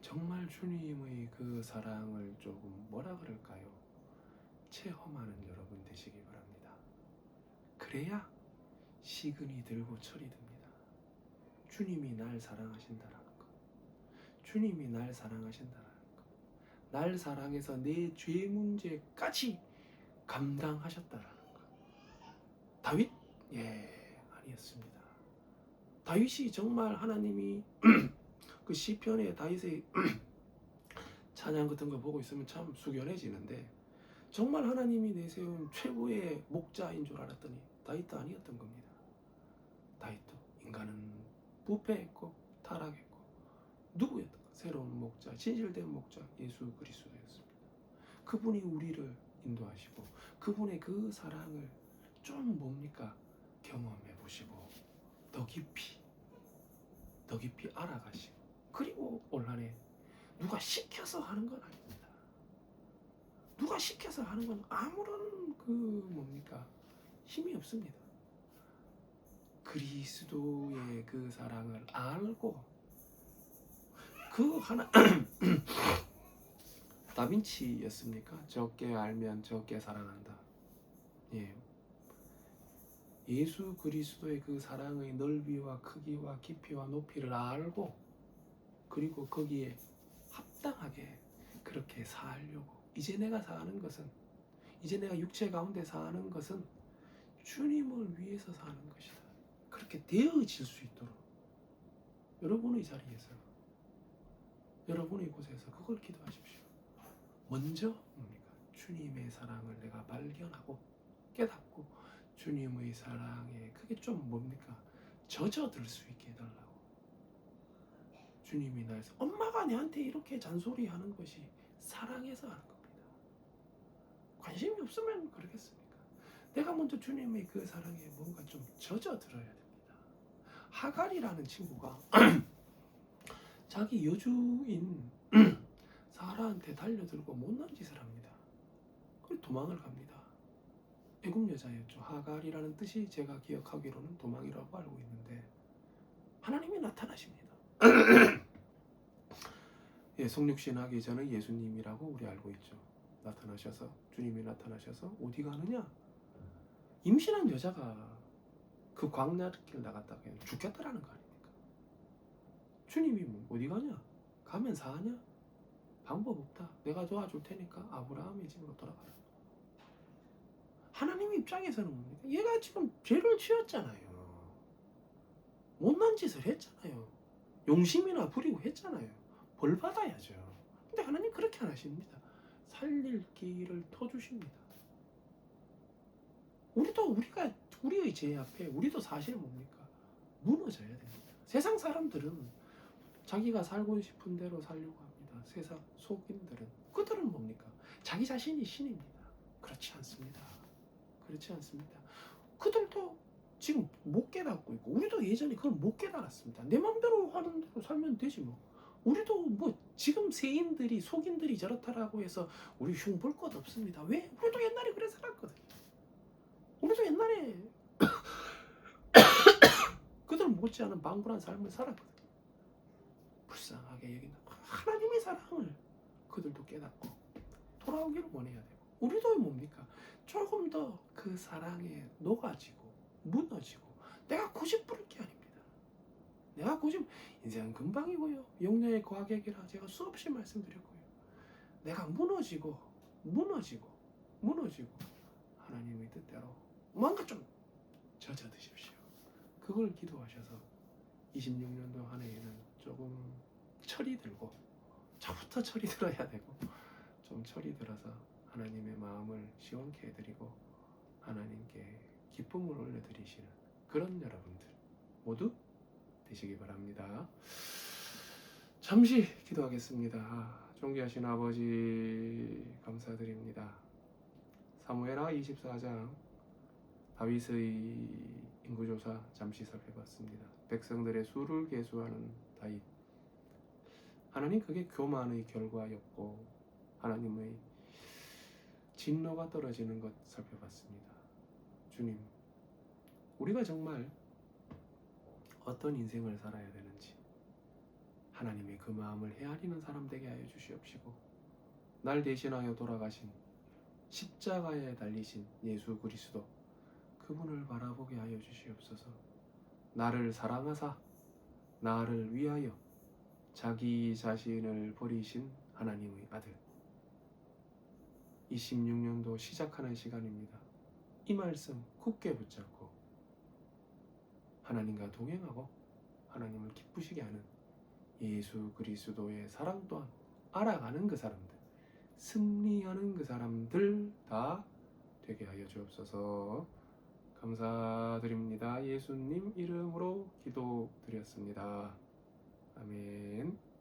정말 주님의 그 사랑을 조금 뭐라 그럴까요? 체험하는 여러분 되시기 바랍니다. 그래야 시근이 들고 철이 듭니다. 주님이 날 사랑하신다라는 것, 주님이 날 사랑하신다라는 것, 날 사랑해서 내 죄 문제까지 감당하셨다라는 것. 다윗? 아니었습니다. 다윗이 정말 하나님이 그 시편에 다윗의 찬양 같은 거 보고 있으면 참 숙연해지는데, 정말 하나님이 내세운 최고의 목자인 줄 알았더니 다윗도 아니었던 겁니다. 다윗도 인간은 부패했고 타락했고 누구였던가? 새로운 목자, 진실된 목자 예수 그리스도였습니다. 그분이 우리를 인도하시고 그분의 그 사랑을 좀 뭡니까? 경험해 보시고 더 깊이 알아가시고, 그리고 온란에 누가 시켜서 하는 건 아닙니다. 누가 시켜서 하는 건 아무런 뭡니까? 힘이 없습니다. 그리스도의 그 사랑을 알고 그 하나 다빈치였습니까? 적게 알면 적게 사랑한다. 예수 그리스도의 그 사랑의 넓이와 크기와 깊이와 높이를 알고 그리고 거기에 합당하게 그렇게 살려고, 이제 내가 사는 것은, 이제 내가 육체 가운데 사는 것은 주님을 위해서 사는 것이다. 그렇게 되어질 수 있도록 여러분의 자리에서, 여러분의 곳에서 그걸 기도하십시오. 먼저 뭡니까? 주님의 사랑을 내가 발견하고 깨닫고 주님의 사랑에 그게 좀 뭡니까? 젖어들 수 있게 해달라고. 주님이 나에서, 엄마가 내한테 이렇게 잔소리하는 것이 사랑해서 하는 겁니다. 관심이 없으면 그러겠습니까? 내가 먼저 주님의 그 사랑에 뭔가 좀 젖어들어야 됩니다. 하갈이라는 친구가 자기 여주인 사라한테 달려들고 못난 짓을 합니다. 그리고 도망을 갑니다. 애굽 여자였죠. 하갈이라는 뜻이 제가 기억하기로는 도망이라고 알고 있는데, 하나님이 나타나십니다. 성육신 하기 전에 예수님이라고 우리 알고 있죠. 나타나셔서, 주님이 나타나셔서 어디 가느냐? 임신한 여자가 그 광야길 나갔다가 죽겠다라는 거 아닙니까? 주님이 어디 가냐? 가면 사하냐? 방법 없다. 내가 도와줄 테니까 아브라함의 집으로 돌아가라. 하나님 입장에서는 뭡니까? 얘가 지금 죄를 지었잖아요. 못난 짓을 했잖아요. 용심이나 부리고 했잖아요. 벌 받아야죠. 근데 하나님 그렇게 안 하십니다. 살릴 길을 터주십니다. 우리의 죄 앞에 우리도 사실 뭡니까? 무너져야 됩니다. 세상 사람들은 자기가 살고 싶은 대로 살려고 합니다. 세상 속인들은, 그들은 뭡니까? 자기 자신이 신입니다. 그렇지 않습니다. 그렇지 않습니다. 그들도 지금 못 깨닫고 있고, 우리도 예전에 그걸 못 깨달았습니다. 내 맘대로 하는 대로 살면 되지 뭐. 우리도 지금 세인들이, 속인들이 저렇다라고 해서 우리 흉 볼 것 없습니다. 왜? 우리도 옛날에 그래 살았거든요. 우리도 옛날에 그들 못지않은 방불한 삶을 살았거든요. 불쌍하게 여기는 하나님의 사랑을 그들도 깨닫고 돌아오기를 원해야 되고, 우리도 뭡니까? 조금 더 그 사랑에 녹아지고 무너지고, 내가 고집 부릴 게 아닙니다. 내가 고집, 인생은 금방이고요. 용녀의 과객이라 제가 수없이 말씀드렸고요. 내가 무너지고 하나님의 뜻대로 뭔가 좀 젖어드십시오. 그걸 기도하셔서 26년도 한 해에는 조금 철이 들고, 저부터 철이 들어야 되고, 좀 철이 들어서 하나님의 마음을 시원케 해드리고 하나님께 기쁨을 올려드리시는 그런 여러분들 모두 되시기 바랍니다. 잠시 기도하겠습니다. 존귀하신 아버지 감사드립니다. 사무엘하 24장 다윗의 인구조사 잠시 살펴봤습니다. 백성들의 수를 계수하는 다윗, 하나님 그게 교만의 결과였고 하나님의 진노가 떨어지는 것 살펴봤습니다. 주님, 우리가 정말 어떤 인생을 살아야 되는지 하나님의 그 마음을 헤아리는 사람 되게 하여 주시옵시고, 날 대신하여 돌아가신 십자가에 달리신 예수 그리스도 그분을 바라보게 하여 주시옵소서. 나를 사랑하사 나를 위하여 자기 자신을 버리신 하나님의 아들, 26년도 시작하는 시간입니다. 이 말씀 굳게 붙잡고 하나님과 동행하고 하나님을 기쁘시게 하는 예수 그리스도의 사랑 또한 알아가는 그 사람들, 승리하는 그 사람들 다 되게 하여 주옵소서. 감사드립니다. 예수님 이름으로 기도드렸습니다. 아멘.